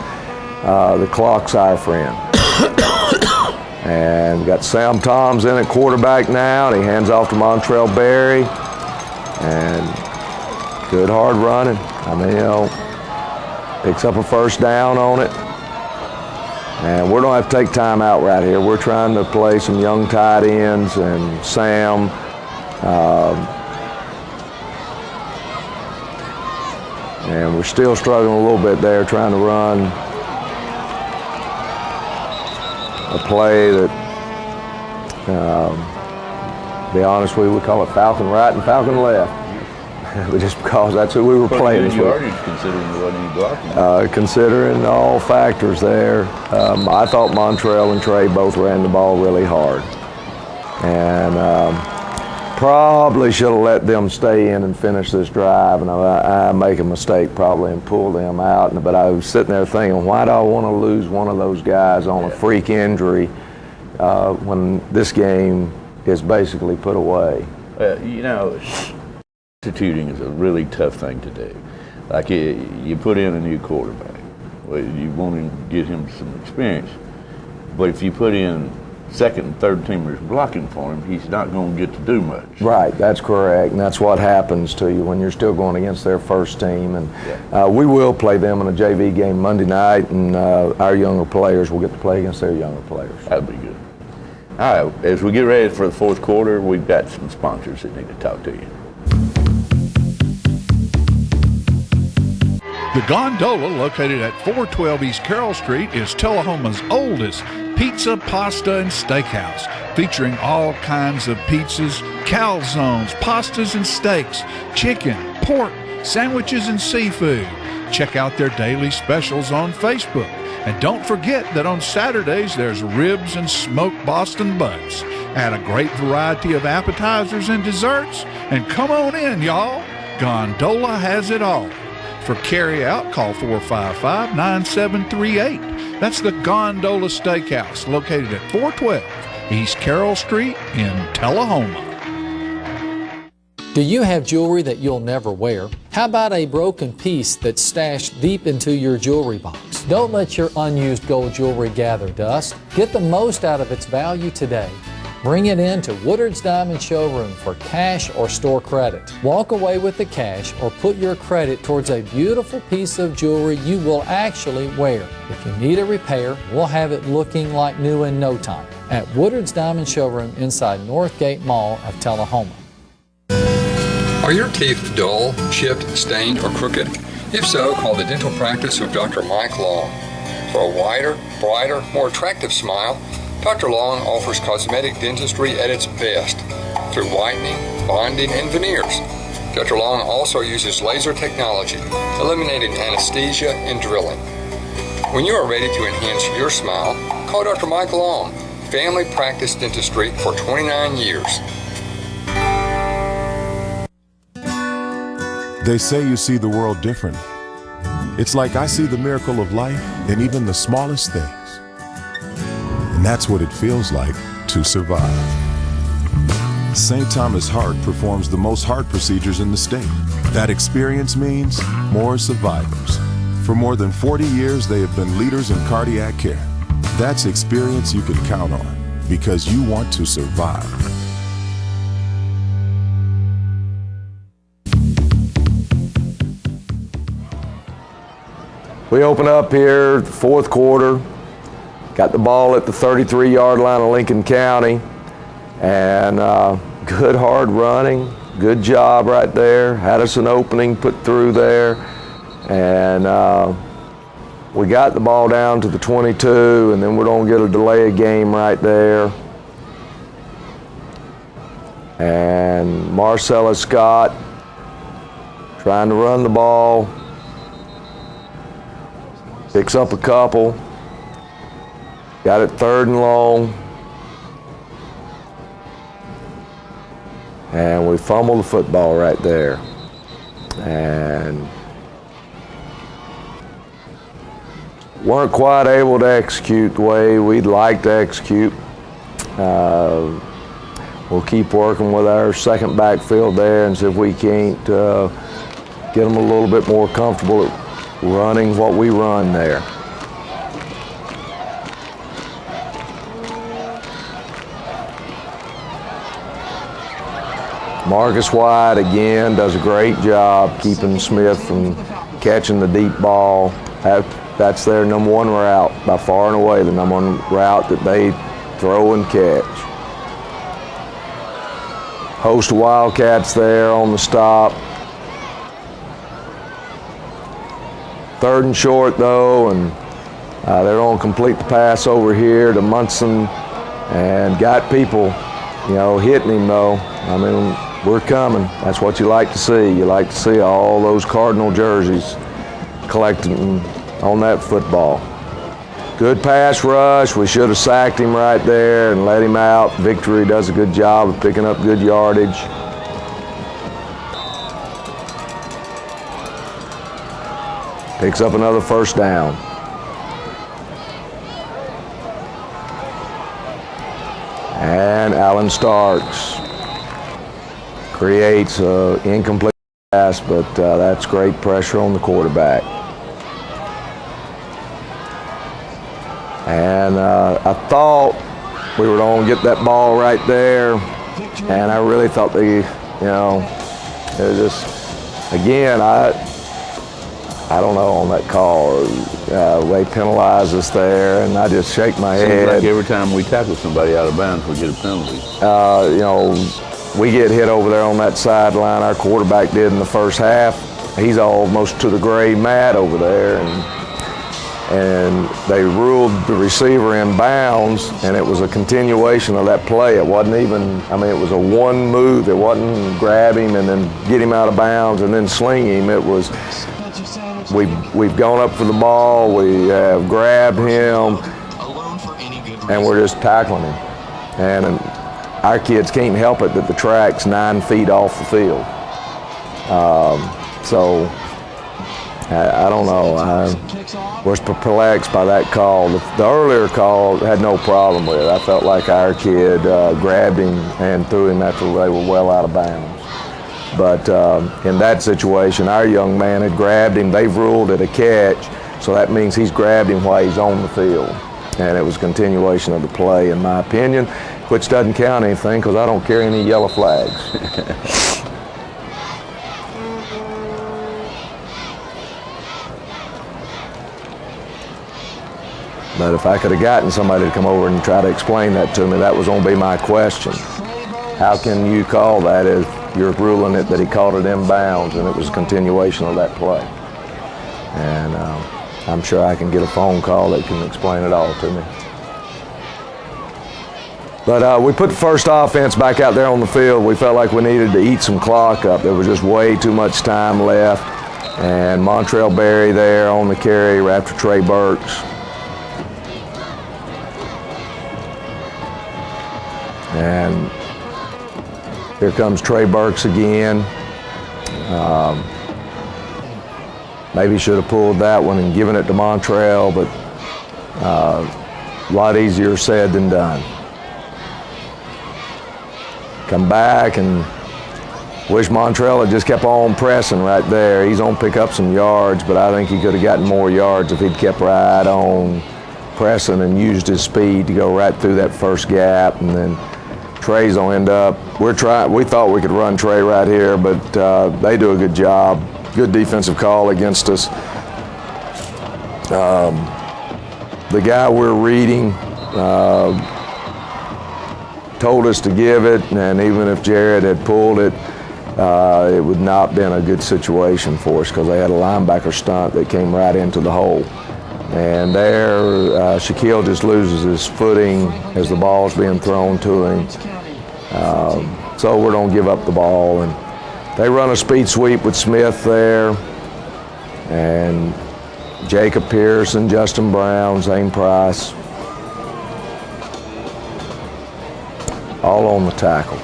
The clock's our friend. And we got Sam Toms in at quarterback now, and he hands off to Montrell Berry. And good hard running. I mean, you know, picks up a 1st down on it. And we're going to have to take time out right here. We're trying to play some young tight ends, and Sam, and we're still struggling a little bit there trying to run a play that, to be honest with you, we call it Falcon right and Falcon left. But just because that's who we were playing this week. Considering there wasn't any blocking. Considering all factors there, I thought Montrell and Trey both ran the ball really hard. And probably should have let them stay in and finish this drive. And I make a mistake probably and pull them out. But I was sitting there thinking, why do I want to lose one of those guys on a freak injury when this game is basically put away? You know, substituting is a really tough thing to do. Like you put in a new quarterback, well, you want to get him some experience. But if you put in 2nd and 3rd teamers blocking for him, he's not going to get to do much. Right, that's correct, and that's what happens to you when you're still going against their 1st team. And we will play them in a JV game Monday night, and our younger players will get to play against their younger players. That'd be good. All right, as we get ready for the 4th quarter, we've got some sponsors that need to talk to you. The Gondola, located at 412 East Carroll Street, is Tullahoma's oldest pizza, pasta, and steakhouse, featuring all kinds of pizzas, calzones, pastas and steaks, chicken, pork, sandwiches, and seafood. Check out their daily specials on Facebook. And don't forget that on Saturdays there's ribs and smoked Boston butts. Add a great variety of appetizers and desserts, and come on in, y'all. Gondola has it all. For carry-out, call 455-9738. That's the Gondola Steakhouse, located at 412 East Carroll Street in Tullahoma. Do you have jewelry that you'll never wear? How about a broken piece that's stashed deep into your jewelry box? Don't let your unused gold jewelry gather dust. Get the most out of its value today. Bring it in to Woodard's Diamond Showroom for cash or store credit. Walk away with the cash or put your credit towards a beautiful piece of jewelry you will actually wear. If you need a repair, we'll have it looking like new in no time at Woodard's Diamond Showroom inside Northgate Mall of Tullahoma. Are your teeth dull, chipped, stained, or crooked? If so, call the dental practice of Dr. Mike Long. For a wider, brighter, more attractive smile, Dr. Long offers cosmetic dentistry at its best through whitening, bonding, and veneers. Dr. Long also uses laser technology, eliminating anesthesia and drilling. When you are ready to enhance your smile, call Dr. Mike Long, family practice dentistry for 29 years. They say you see the world differently. It's like I see the miracle of life in even the smallest things. And that's what it feels like to survive. St. Thomas Heart performs the most heart procedures in the state. That experience means more survivors. For more than 40 years, they have been leaders in cardiac care. That's experience you can count on because you want to survive. We open up here, the 4th quarter. Got the ball at the 33-yard line of Lincoln County, and good hard running, good job right there. Had us an opening, put through there, and we got the ball down to the 22, and then we're gonna get a delay of game right there. And Marcellus Scott trying to run the ball. Picks up a couple. Got it 3rd and long. And we fumbled the football right there. And weren't quite able to execute the way we'd like to execute. We'll keep working with our second backfield there and see if we can't get them a little bit more comfortable at running what we run there. Marcus White again does a great job keeping Smith from catching the deep ball. That's their number 1 route, by far and away the number 1 route that they throw and catch. Host of Wildcats there on the stop. 3rd and short though, and they're going to complete the pass over here to Munson, and got people, hitting him though. I mean, we're coming. That's what you like to see. You like to see all those Cardinal jerseys collecting on that football. Good pass rush. We should have sacked him right there and let him out. Victory does a good job of picking up good yardage. Picks up another 1st down. And Alan Starks creates an incomplete pass, but that's great pressure on the quarterback. And I thought we were going to get that ball right there, and I really thought they, it was just, again, I don't know on that call. They penalize us there, and I just shake my head. Seems like every time we tackle somebody out of bounds, we get a penalty. We get hit over there on that sideline. Our quarterback did in the first half. He's almost to the gray mat over there, and they ruled the receiver in bounds, and it was a continuation of that play. It wasn't even, it was a one move. It wasn't grab him and then get him out of bounds and then sling him. It was, we've gone up for the ball, we have grabbed him, and we're just tackling him. And our kids can't help it that the track's 9 feet off the field. So I don't know. I was perplexed by that call. The earlier call had no problem with it. I felt like our kid grabbed him and threw him after they were well out of bounds. But in that situation, our young man had grabbed him. They've ruled it a catch, so that means he's grabbed him while he's on the field. And it was a continuation of the play, in my opinion, which doesn't count anything because I don't carry any yellow flags. But if I could have gotten somebody to come over and try to explain that to me, that was going to be my question. How can you call that if you're ruling it that he caught it in bounds and it was a continuation of that play? And I'm sure I can get a phone call that can explain it all to me. But we put the first offense back out there on the field. We felt like we needed to eat some clock up. There was just way too much time left. And Montrell Berry there on the carry after Trey Burks. And here comes Trey Burks again. Maybe should have pulled that one and given it to Montrell, but a lot easier said than done. Come back and wish Montrell had just kept on pressing right there. He's going to pick up some yards, but I think he could have gotten more yards if he'd kept right on pressing and used his speed to go right through that first gap. And then Trey's going to end up, we thought we could run Trey right here, but they do a good job. Good defensive call against us. The guy we're reading told us to give it, and even if Jared had pulled it, it would not have been a good situation for us because they had a linebacker stunt that came right into the hole. And there, Shaquille just loses his footing as the ball's being thrown to him. so we don't give up the ball. And they run a speed sweep with Smith there, and Jacob Pearson, Justin Brown, Zane Price, all on the tackle.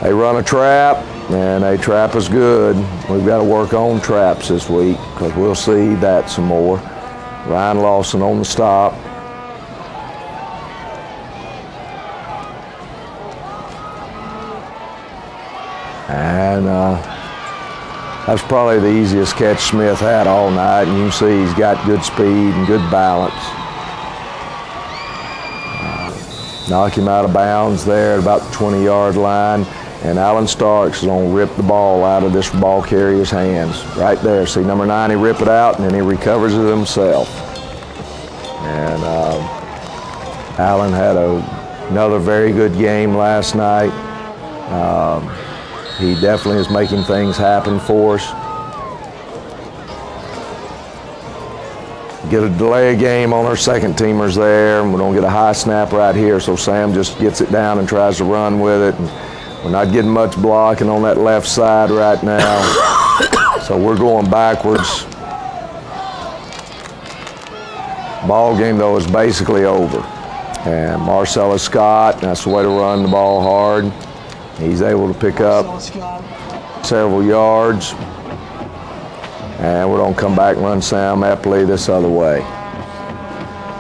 They run a trap, and they trap us good. We've got to work on traps this week because we'll see that some more. Ryan Lawson on the stop. And that's probably the easiest catch Smith had all night, and you can see he's got good speed and good balance. Knock him out of bounds there at about the 20-yard line, and Alan Starks is going to rip the ball out of this ball carrier's hands. Right there, see number 9, he rip it out, and then he recovers it himself. And Alan had another very good game last night. He definitely is making things happen for us. Get a delay game on our second teamers there, and we don't get a high snap right here, so Sam just gets it down and tries to run with it. And we're not getting much blocking on that left side right now, so we're going backwards. Ball game, though, is basically over. And Marcellus Scott, that's the way to run the ball hard. He's able to pick up several yards. And we're going to come back and run Sam Epley this other way.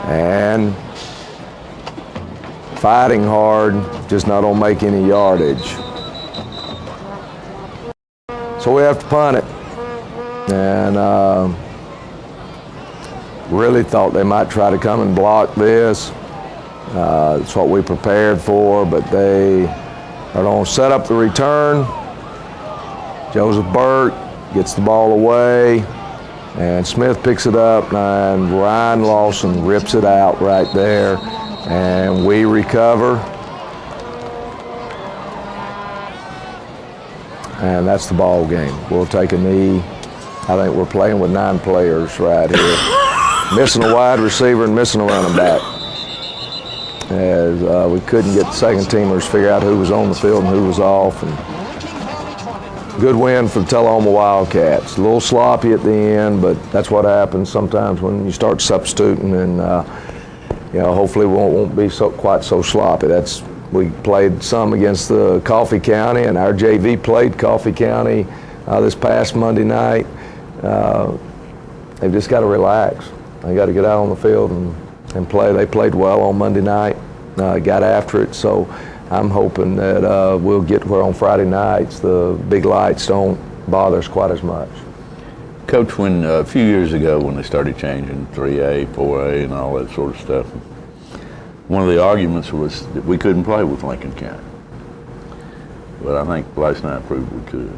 And fighting hard, just not going to make any yardage. So we have to punt it. And really thought they might try to come and block this. It's what we prepared for, but they are going to set up the return. Joseph Burt gets the ball away, and Smith picks it up, and Ryan Lawson rips it out right there, and we recover. And that's the ball game. We'll take a knee. I think we're playing with 9 players right here. Missing a wide receiver and missing a running back. As we couldn't get the second teamers to figure out who was on the field and who was off. And good win for the Tullahoma Wildcats. A little sloppy at the end, but that's what happens sometimes when you start substituting, and hopefully we won't be quite so sloppy. We played some against the Coffee County, and our JV played Coffee County this past Monday night. They've just got to relax. They got to get out on the field and play. They played well on Monday night, got after it, so I'm hoping that we'll get where on Friday nights the big lights don't bother us quite as much. Coach, when a few years ago when they started changing 3A, 4A, and all that sort of stuff, one of the arguments was that we couldn't play with Lincoln County. But I think last night proved we could.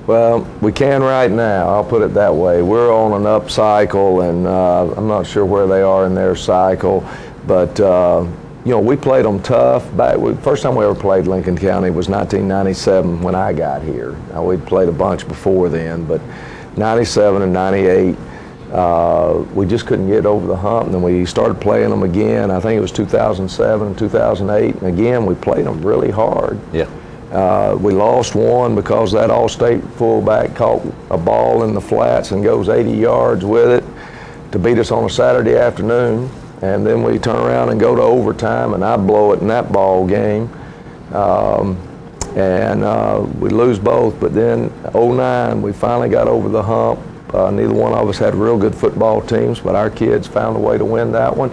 Well, we can right now, I'll put it that way. We're on an up cycle, and I'm not sure where they are in their cycle, but we played them tough. First time we ever played Lincoln County was 1997 when I got here. Now, we'd played a bunch before then, but 97 and 98, we just couldn't get over the hump. And then we started playing them again. I think it was 2007 and 2008, and again, we played them really hard. Yeah. We lost one because that All-State fullback caught a ball in the flats and goes 80 yards with it to beat us on a Saturday afternoon. And then we turn around and go to overtime, and I blow it in that ball game. We lose both. But then 2009, we finally got over the hump. Neither one of us had real good football teams, but our kids found a way to win that one.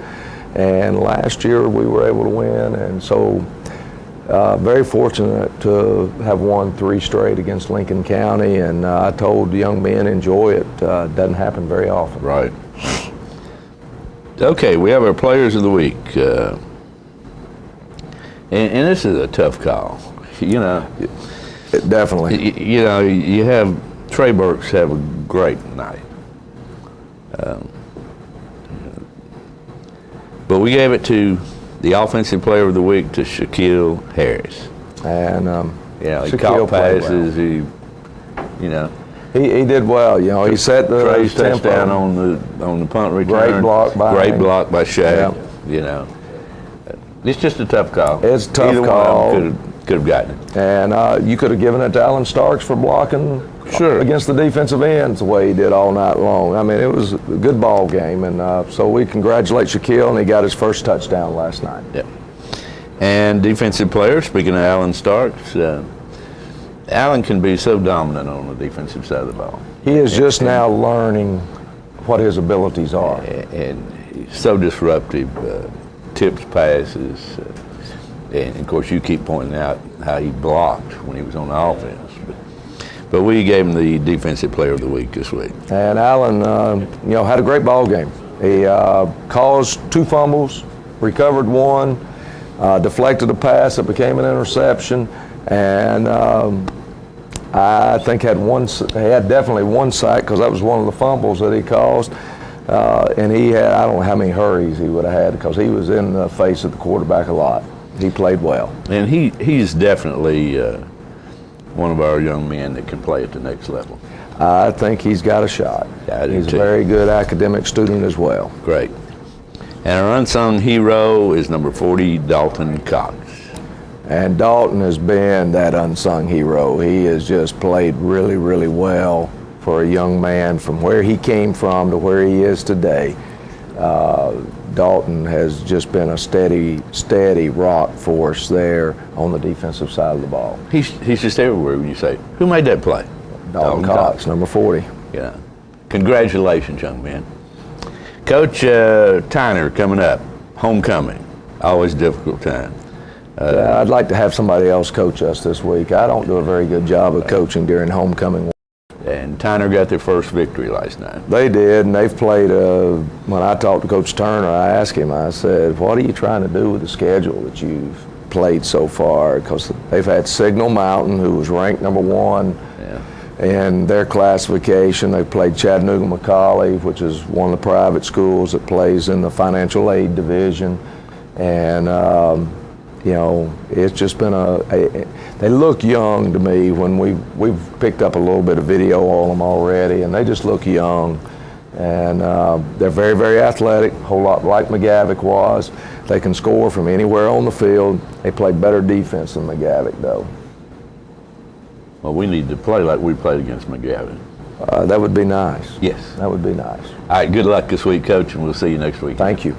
And last year, we were able to win. And so very fortunate to have won 3 straight against Lincoln County, and I told the young men, enjoy it. Doesn't happen very often. Right. Okay, we have our Players of the Week. And this is a tough call. Definitely. You have Trey Burks have a great night. But we gave it to the Offensive Player of the Week to Shaquille Harris. And he caught passes. Well. He did well. He set the Trey's touchdown on the punt return. Great block by Shaq. It's just a tough call. It's a tough call. Could have gotten it. And you could have given it to Alan Starks for blocking against the defensive ends the way he did all night long. I mean, it was a good ball game, and so we congratulate Shaquille, and he got his first touchdown last night. Yeah. And defensive player, speaking of Alan Starks, Alan can be so dominant on the defensive side of the ball. He is just now learning what his abilities are. And he's so disruptive, tips passes, and of course you keep pointing out how he blocked when he was on the offense. But we gave him the defensive player of the week this week. And Alan, had a great ball game. He caused 2 fumbles, recovered 1, deflected a pass that became an interception, and I think he had definitely 1 sack because that was one of the fumbles that he caused. And he had, I don't know how many hurries he would have had because he was in the face of the quarterback a lot. He played well. And he's definitely one of our young men that can play at the next level. I think he's got a shot. He's a very good academic student as well. Great. And our unsung hero is number 40, Dalton Cox. And Dalton has been that unsung hero. He has just played really, really well for a young man from where he came from to where he is today. Dalton has just been a steady rock for us there on the defensive side of the ball. He's just everywhere when you say, who made that play? Dalton Cox, number 40. Yeah. Congratulations, young man. Coach Tyner coming up, homecoming, always a difficult time. I'd like to have somebody else coach us this week. I don't do a very good job of coaching during homecoming. And Tyner got their first victory last night. They did, and they've played, when I talked to Coach Turner, I asked him, I said, what are you trying to do with the schedule that you've played so far? Because they've had Signal Mountain, who was ranked number 1 in their classification. They've played Chattanooga-McCallie, which is one of the private schools that plays in the financial aid division. And, it's just been they look young to me when we've picked up a little bit of video on them already, and they just look young. And they're very, very athletic, a whole lot like McGavick was. They can score from anywhere on the field. They play better defense than McGavick, though. Well, we need to play like we played against McGavick. That would be nice. Yes. That would be nice. All right, good luck this week, Coach, and we'll see you next week. Thank you.